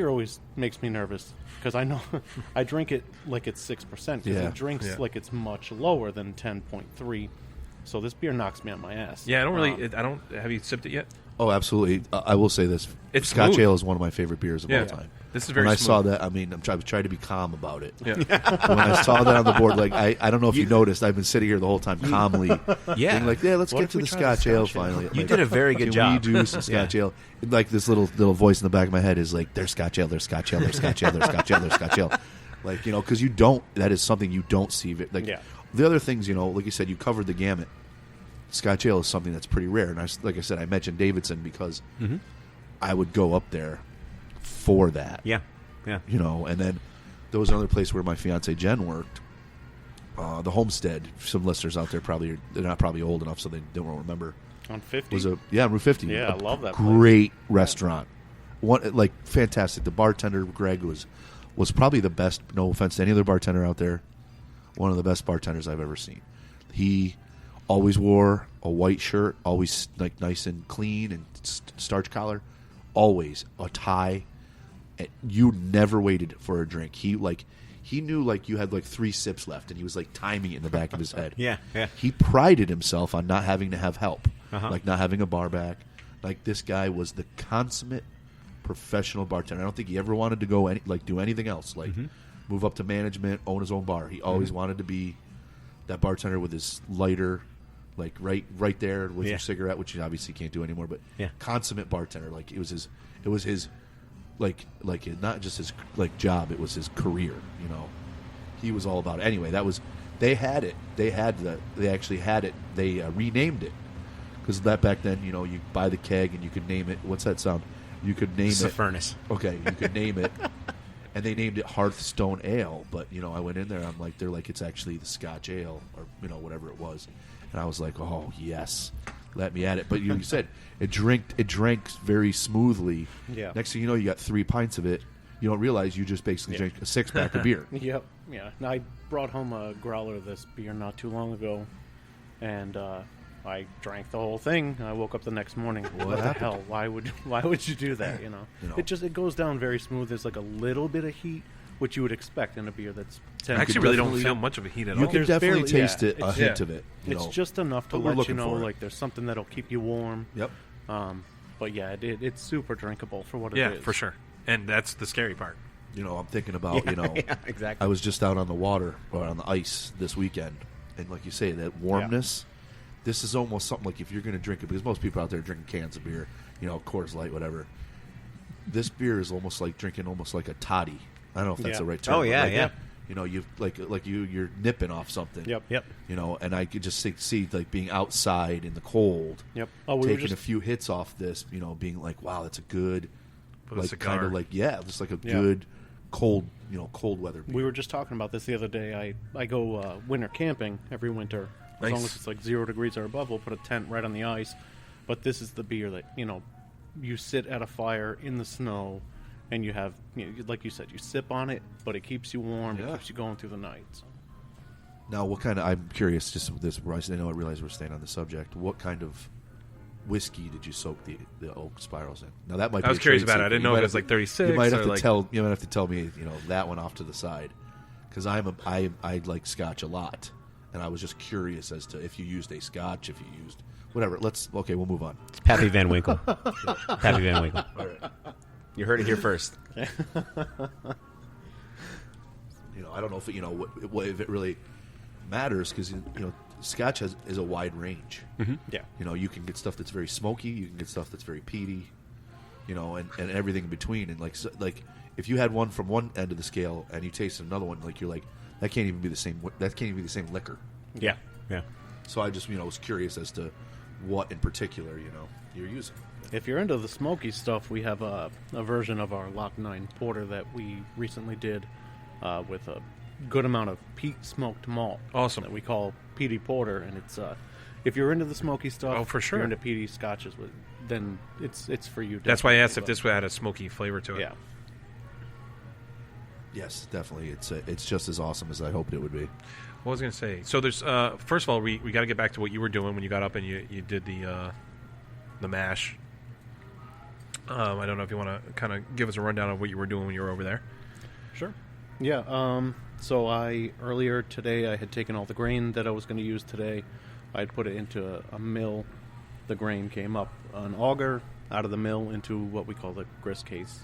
always makes me nervous, because I know I drink it like it's 6%, because Yeah. it drinks like it's much lower than 10.3. So this beer knocks me on my ass. Yeah, I don't really. I don't. Have you sipped it yet? Oh, absolutely. I will say this: It's Scotch smooth. Ale is one of my favorite beers of all time. This is very When I smooth. saw that, I mean, I've tried to be calm about it. Yeah. When I saw that on the board, like I don't know if you noticed, I've been sitting here the whole time calmly, Yeah. being like, yeah, let's What get if to we the try the Scotch Ale Scotch Ale? finally. You Like, did a very good can job. we do some Scotch Ale? And, like this little voice in the back of my head is like, there's Scotch Ale, there's Scotch Ale, there's Scotch Ale, there's Scotch Ale, there's Scotch Ale. Like, because you don't. That is something you don't see. Like the other things, like you said, you covered the gamut. Scotch Ale is something that's pretty rare, and like I said, I mentioned Davidson because I would go up there for that. Yeah. And then there was another place where my fiance Jen worked, the Homestead. Some listeners out there they're not probably old enough, so they don't remember. On 50. Was Route 50. Yeah, I love that place. Great restaurant. One fantastic. The bartender Greg was probably the best. No offense to any other bartender out there, one of the best bartenders I've ever seen. He always wore a white shirt, always like nice and clean and starch collar, always a tie. And you never waited for a drink. He knew like you had like 3 sips left, and he was like timing it in the back of his head. Yeah. He prided himself on not having to have help, like not having a bar back. Like this guy was the consummate professional bartender. I don't think he ever wanted to go do anything else, like move up to management, own his own bar. He always wanted to be that bartender with his lighter, like right there with your cigarette, which you obviously can't do anymore. But consummate bartender, like it was his like not just his like job, it was his career. He was all about it. Anyway, they had it. They actually had it. They renamed it because that back then, you buy the keg and you could name it. What's that sound? You could name It's it. a furnace. Okay, you could name it. And they named it Hearthstone Ale, but I went in there. I'm like, they're like, it's actually the Scotch Ale, or whatever it was, and I was like, oh yes, let me at it. But you said it drank very smoothly. Yeah. Next thing you know, you got 3 pints of it. You don't realize you just basically drank a 6-pack of beer. Yep. Yeah. Now, I brought home a growler of this beer not too long ago, and I drank the whole thing. And I woke up the next morning. What the happened? hell? Why would you do that? It goes down very smooth. There's like a little bit of heat, which you would expect in a beer that's. I actually really don't definitely- feel much of a heat at You all. can There's definitely barely- taste yeah, it, a it's- hint of it. It's just enough to But we're let you looking know, for it. like there's something that'll keep you warm. Yep. But yeah, it's super drinkable for what it Yeah, is. for sure. And that's the scary part. I'm thinking about Yeah, exactly. I was just out on the water or on the ice this weekend, and like you say, that warmness. This is almost something like if you're going to drink it, because most people out there are drinking cans of beer, Coors Light, whatever. This beer is almost like drinking almost like a toddy. I don't know if that's the right term. Oh, but yeah, like, yeah. You're nipping off something. Yep. And I could just see like being outside in the cold. Yep. Oh, we were taking just a few hits off this. Being like, wow, that's a good, Put a like cigar. kind of like just like a Yeah. good cold cold weather beer. We were just talking about this the other day. I go winter camping every winter. As long Nice. as it's like 0 degrees or above, we'll put a tent right on the ice. But this is the beer that, you sit at a fire in the snow and you have, like you said, you sip on it, but it keeps you warm. Yeah. It keeps you going through the night. So. Now, what kind of? I'm curious. Just with this, I realize we're staying on the subject. What kind of whiskey did you soak the oak spirals in? Now that might. Be I was a curious trade about it. I secret. didn't You know if might it was have like 36 You might have or to like- tell. You might have to tell me. That one off to the side, because I like Scotch a lot, and I was just curious as to if you used a Scotch, if you used whatever. We'll move on. It's Pappy Van Winkle. Pappy Van Winkle. All right. You heard it here first. I don't know if if it really matters, because Scotch is a wide range. Yeah. You can get stuff that's very smoky, you can get stuff that's very peaty, and everything in between. And like if you had one from one end of the scale and you tasted another one, like you're like, that can't even be the same. That can't even be the same liquor. Yeah. Yeah. So I just was curious as to what in particular you're using. If you're into the smoky stuff, we have a version of our Lock 9 Porter that we recently did with a good amount of peat smoked malt. Awesome. That we call peaty porter, and it's if you're into the smoky stuff, Oh, for sure. If you're into peaty scotches, then it's for you. That's why I asked if definitely, this had a smoky flavor to but- it. Yeah. Yes, definitely. It's just as awesome as I hoped it would be. What was I going to say? So there's first of all, we got to get back to what you were doing when you got up and you did the mash. I don't know if you want to kind of give us a rundown of what you were doing when you were over there. Sure. Yeah. So earlier today I had taken all the grain that I was going to use today. I had put it into a mill. The grain came up an auger, out of the mill into what we call the grist case.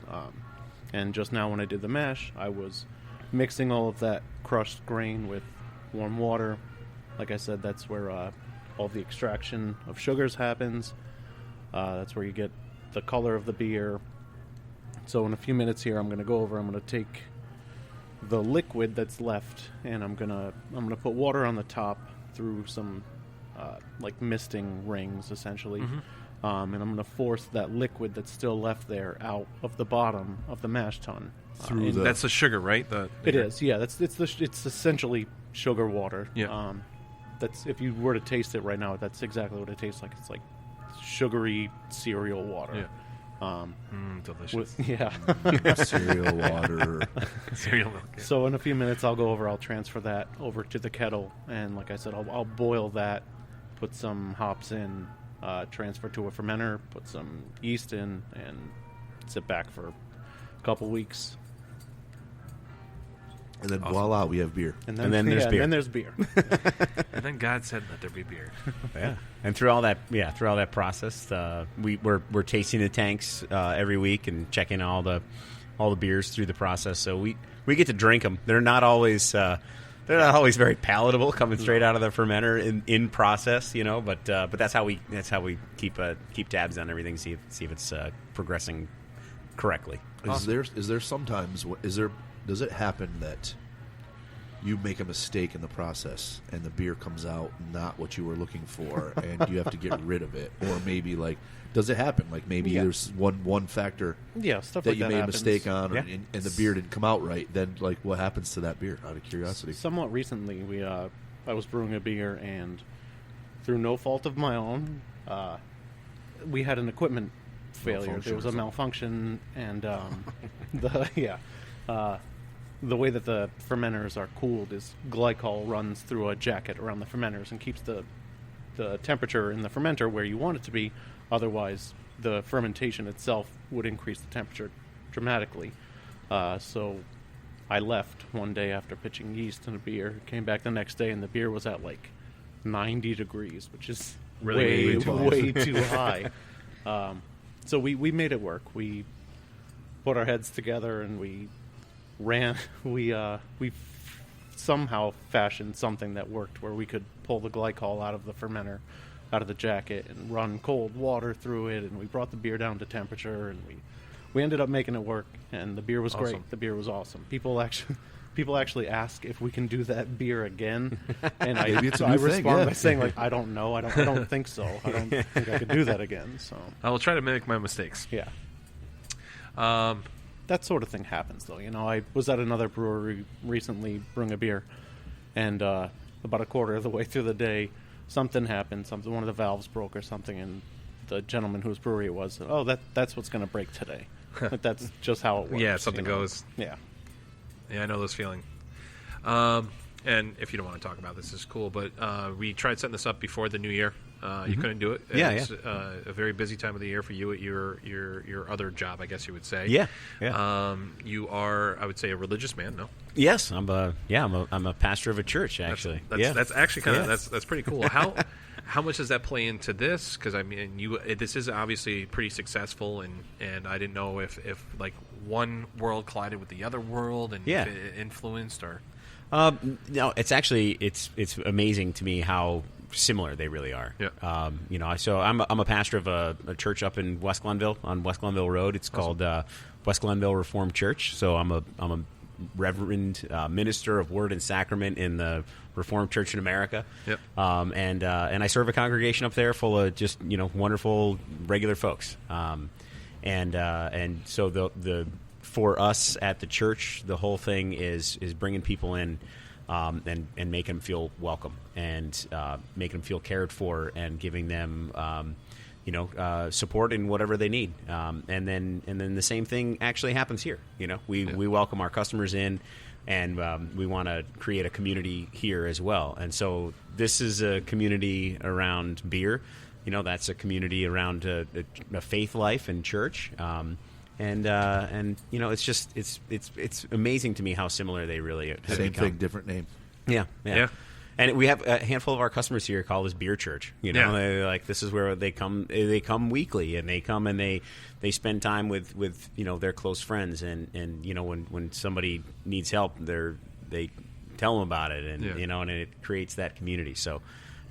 And just now when I did the mash, I was mixing all of that crushed grain with warm water. Like I said, that's where all the extraction of sugars happens. That's where you get the color of the beer. So in a few minutes here, I'm going to take the liquid that's left, and I'm gonna put water on the top through some like misting rings, essentially. And I'm going to force that liquid that's still left there out of the bottom of the mash tun. That's the sugar, right? It is, yeah. It's essentially sugar water. Yeah. That's, if you were to taste it right now, that's exactly what it tastes like. It's like sugary cereal water. Yeah. Delicious. Cereal water. Cereal milk. Yeah. So in a few minutes, I'll transfer that over to the kettle, and like I said, I'll boil that, put some hops in, transfer to a fermenter, put some yeast in, and sit back for a couple weeks. And then voila, we have beer. And then there's beer. And then there's beer. And then God said, "Let there be beer." Yeah. And through all that process, we're tasting the tanks every week and checking all the beers through the process. So we get to drink them. They're not always very palatable coming straight out of the fermenter in process, But that's how we keep tabs on everything. See if it's progressing correctly. Does it happen that you make a mistake in the process and the beer comes out not what you were looking for and you have to get rid of it? Or maybe, does it happen? Like, maybe there's one factor stuff that like you that made happens. a mistake on, Yeah. and the beer didn't come out right. Then, what happens to that beer, out of curiosity? Somewhat recently, I was brewing a beer, and through no fault of my own, we had an equipment failure. There was a malfunction, and the way that the fermenters are cooled is glycol runs through a jacket around the fermenters and keeps the temperature in the fermenter where you want it to be. Otherwise, the fermentation itself would increase the temperature dramatically. So I left one day after pitching yeast in a beer, came back the next day, and the beer was at 90 degrees, which is Really way too high. So we made it work. We put our heads together and we somehow fashioned something that worked, where we could pull the glycol out of the fermenter, out of the jacket, and run cold water through it, and we brought the beer down to temperature, and we ended up making it work, and the beer was Awesome. great. The beer was awesome. People actually ask if we can do that beer again, and I respond by saying, I don't know, I don't think so. I don't think I could do that again. So I will try to mimic my mistakes. yeah. That sort of thing happens, though. I was at another brewery recently brewing a beer, and about a quarter of the way through the day, something happened. One of the valves broke or something, and the gentleman whose brewery it was, that's what's going to break today. That's just how it works. Yeah, something goes. Yeah. Yeah, I know this feeling. And if you don't want to talk about this, it's cool. But we tried setting this up before the new year. You couldn't do it. It's a very busy time of the year for you at your other job, I guess you would say. Yeah. You are, I would say, a religious man. No. Yes, I'm a pastor of a church, actually. That's actually kind of that's pretty cool. How much does that play into this? Because this is obviously pretty successful, and I didn't know if one world collided with the other world, and if it influenced or. No, it's actually it's amazing to me how similar they really are. Yeah. So I'm a pastor of a church up in West Glenville on West Glenville Road. It's called West Glenville Reformed Church. So I'm a reverend minister of Word and Sacrament in the Reformed Church in America. Yep. And I serve a congregation up there full of just wonderful regular folks. And so the for us at the church, the whole thing is bringing people in and making them feel welcome and making them feel cared for and giving them support in whatever they need. And then the same thing actually happens here. We welcome our customers in, and we want to create a community here as well. And so this is a community around beer. That's a community around a faith life and church. And it's just it's amazing to me how similar they really have Same become. thing, different name. Yeah. And we have a handful of our customers here call this Beer Church. You know, they're like, this is where they come. They come weekly, and they come and they spend time with their close friends. And when somebody needs help, they tell them about it, and and it creates that community. So,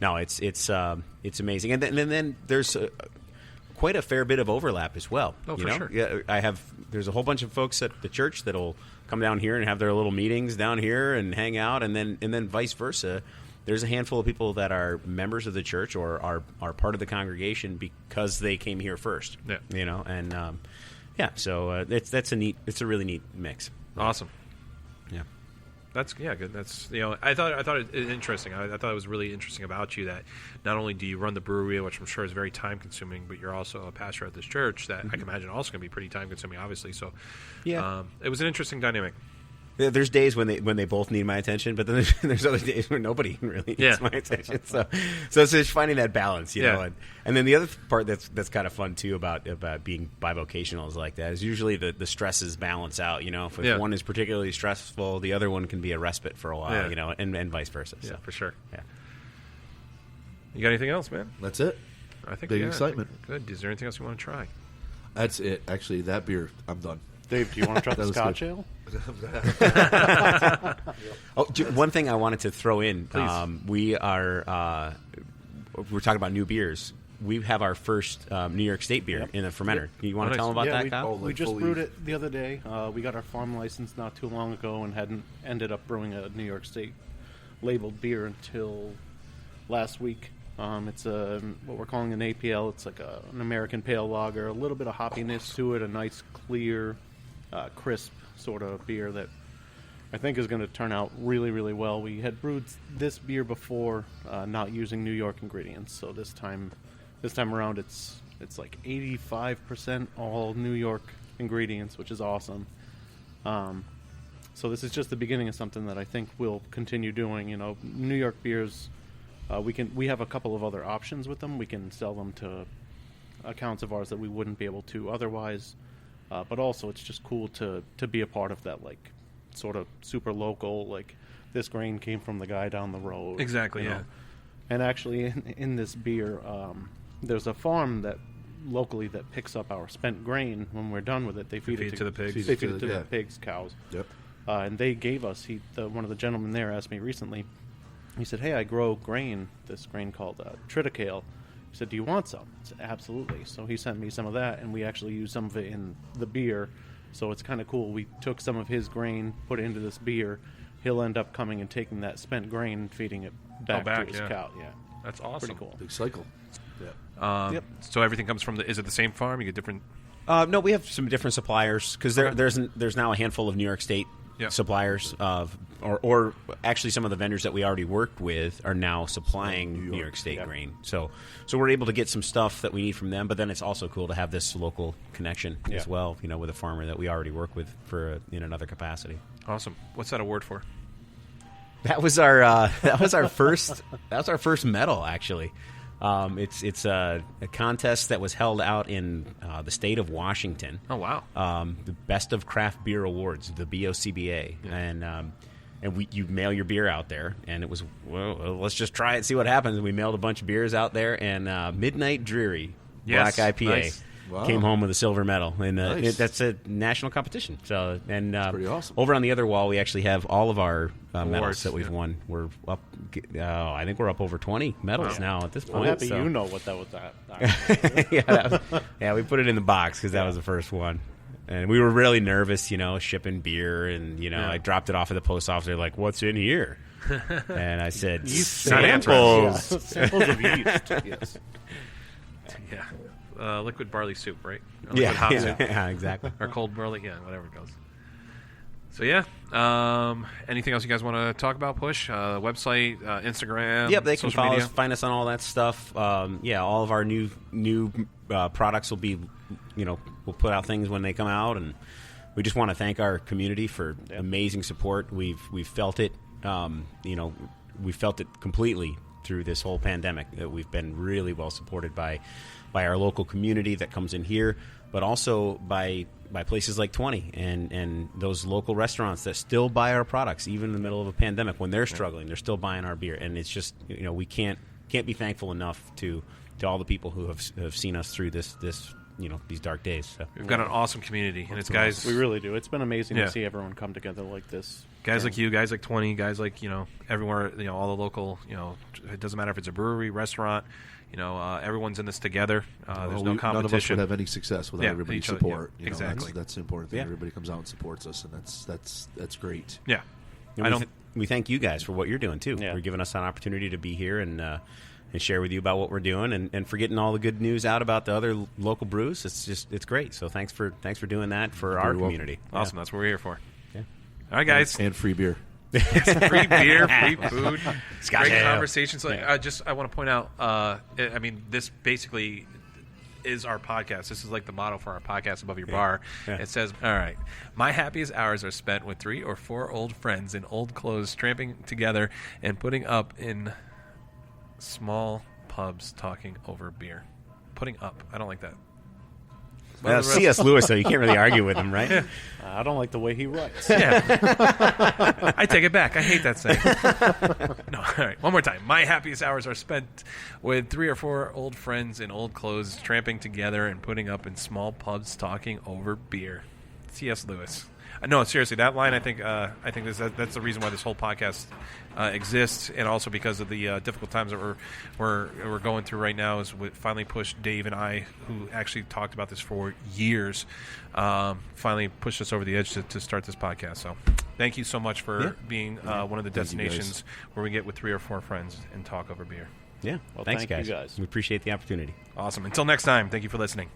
no, it's amazing. And then there's quite a fair bit of overlap as well. Oh, for sure. Yeah, there's a whole bunch of folks at the church that'll come down here and have their little meetings down here and hang out, and then vice versa. There's a handful of people that are members of the church or are part of the congregation because they came here first. Yeah. So it's a really neat mix. Awesome. Yeah. That's good. That's I thought it interesting. I thought it was really interesting about you that not only do you run the brewery, which I'm sure is very time consuming, but you're also a pastor at this church that I can imagine also going to be pretty time consuming, obviously. So it was an interesting dynamic. There's days when they both need my attention, but then there's other days where nobody really needs my attention. So it's just finding that balance, you know. And then the other part that's kind of fun too about being bivocational is like that is usually the stresses balance out. You know, if one is particularly stressful, the other one can be a respite for a while. You know, and vice versa. Yeah, so. for sure. Yeah. You got anything else, man? That's it. I think big excitement. Good. Is there anything else you want to try? That's it. Actually, that beer, I'm done. Dave, do you want to try the Scotch Ale? One thing I wanted to throw in. We're talking about new beers. We have our first New York State beer in a fermenter. You want to tell them about that, Kyle? We just brewed it the other day. We got our farm license not too long ago and hadn't ended up brewing a New York State labeled beer until last week. It's what we're calling an APL. It's like an American pale lager, a little bit of hoppiness to it, a nice clear, crisp sort of beer that I think is going to turn out really, really well. We had brewed this beer before, not using New York ingredients. So this time around, it's like 85% all New York ingredients, which is awesome. So this is just the beginning of something that I think we'll continue doing. You know, New York beers. We have a couple of other options with them. We can sell them to accounts of ours that we wouldn't be able to otherwise. But also, it's just cool to be a part of that, like, sort of super local, like, this grain came from the guy down the road. Exactly, know? And actually, in this beer, there's a farm that locally that picks up our spent grain when we're done with it. They feed it to the pigs. They feed it to the pigs, cows. Yep. And they gave us, one of the gentlemen there asked me recently, he said, hey, I grow this grain called triticale. He said, do you want some? I said, absolutely. So he sent me some of that, and we actually used some of it in the beer. So it's kind of cool. We took some of his grain, put it into this beer. He'll end up coming and taking that spent grain and feeding it back to his cow. Yeah. That's awesome. Pretty cool. Big cycle. Yeah. So everything comes from is it the same farm? You get different? No, we have some different suppliers because there's now a handful of New York State suppliers or actually some of the vendors that we already worked with are now supplying New York State grain. So we're able to get some stuff that we need from them, but then it's also cool to have this local connection as well, you know, with a farmer that we already work with in another capacity. Awesome. What's that award for? That was our first medal, actually. It's a contest that was held out in the state of Washington. Oh, wow. The Best of Craft Beer Awards, the BOCBA. Yeah. And you mail your beer out there, and it was, well, let's just try it, see what happens. And we mailed a bunch of beers out there, and Midnight Dreary Black IPA came home with a silver medal. And that's a national competition. So pretty awesome. Over on the other wall, we actually have all of our medals that we've won. We're up, I think we're up over 20 medals now at this point. I'm happy you know what that was at. We put it in the box because that was the first one. And we were really nervous, you know, shipping beer. And, you know, I dropped it off at the post office. They're like, what's in here? And I said, samples. Samples of yeast, yes. Yeah. Liquid barley soup, right? Hot soup. Yeah, exactly. Or cold barley, whatever it goes. So, anything else you guys want to talk about, Push? Website, Instagram, Yep, they can follow media? us, find us on all that stuff. All of our new products will be, you know, we'll put out things when they come out, and we just want to thank our community for amazing support. We've felt it, we felt it completely through this whole pandemic. We've been really well supported by by our local community that comes in here, but also by places like 20 and those local restaurants that still buy our products, even in the middle of a pandemic when they're struggling, they're still buying our beer. And it's just, we can't be thankful enough to all the people who have seen us through this these dark days. So. We've got an awesome community, and it's guys. We really do. It's been amazing to see everyone come together like this. Guys like you, guys like 20, guys like everywhere. All the local. It doesn't matter if it's a brewery, restaurant. Everyone's in this together. There's no competition. None of us would have any success without everybody's support. Yeah, exactly. That's the important thing. Everybody comes out and supports us, and that's great. Yeah. We thank you guys for what you're doing too. Yeah. For giving us an opportunity to be here and share with you about what we're doing, and for getting all the good news out about the other local brews. It's great. So thanks for doing that for our community. Awesome. That's what we're here for. Yeah. All right, guys. And free beer. Free beer, free food, Scotch great Ale. conversations. I want to point out. This basically is our podcast. This is like the motto for our podcast, Above Your Bar. Yeah. It says, "All right, my happiest hours are spent with 3 or 4 old friends in old clothes, tramping together and putting up in small pubs, talking over beer." Putting up. I don't like that. C.S. Lewis, though, you can't really argue with him, right? I don't like the way he writes. Yeah. I take it back. I hate that saying. No, all right. One more time. My happiest hours are spent with 3 or 4 old friends in old clothes, tramping together and putting up in small pubs, talking over beer. C.S. Lewis. No, seriously, that line. I think that's the reason why this whole podcast exists, and also because of the difficult times that we're going through right now. Is what finally pushed Dave and I, who actually talked about this for years, finally pushed us over the edge to start this podcast. So, thank you so much for being one of the destinations where we get with 3 or 4 friends and talk over beer. Yeah. Well, Thanks, thank you guys. We appreciate the opportunity. Awesome. Until next time, thank you for listening.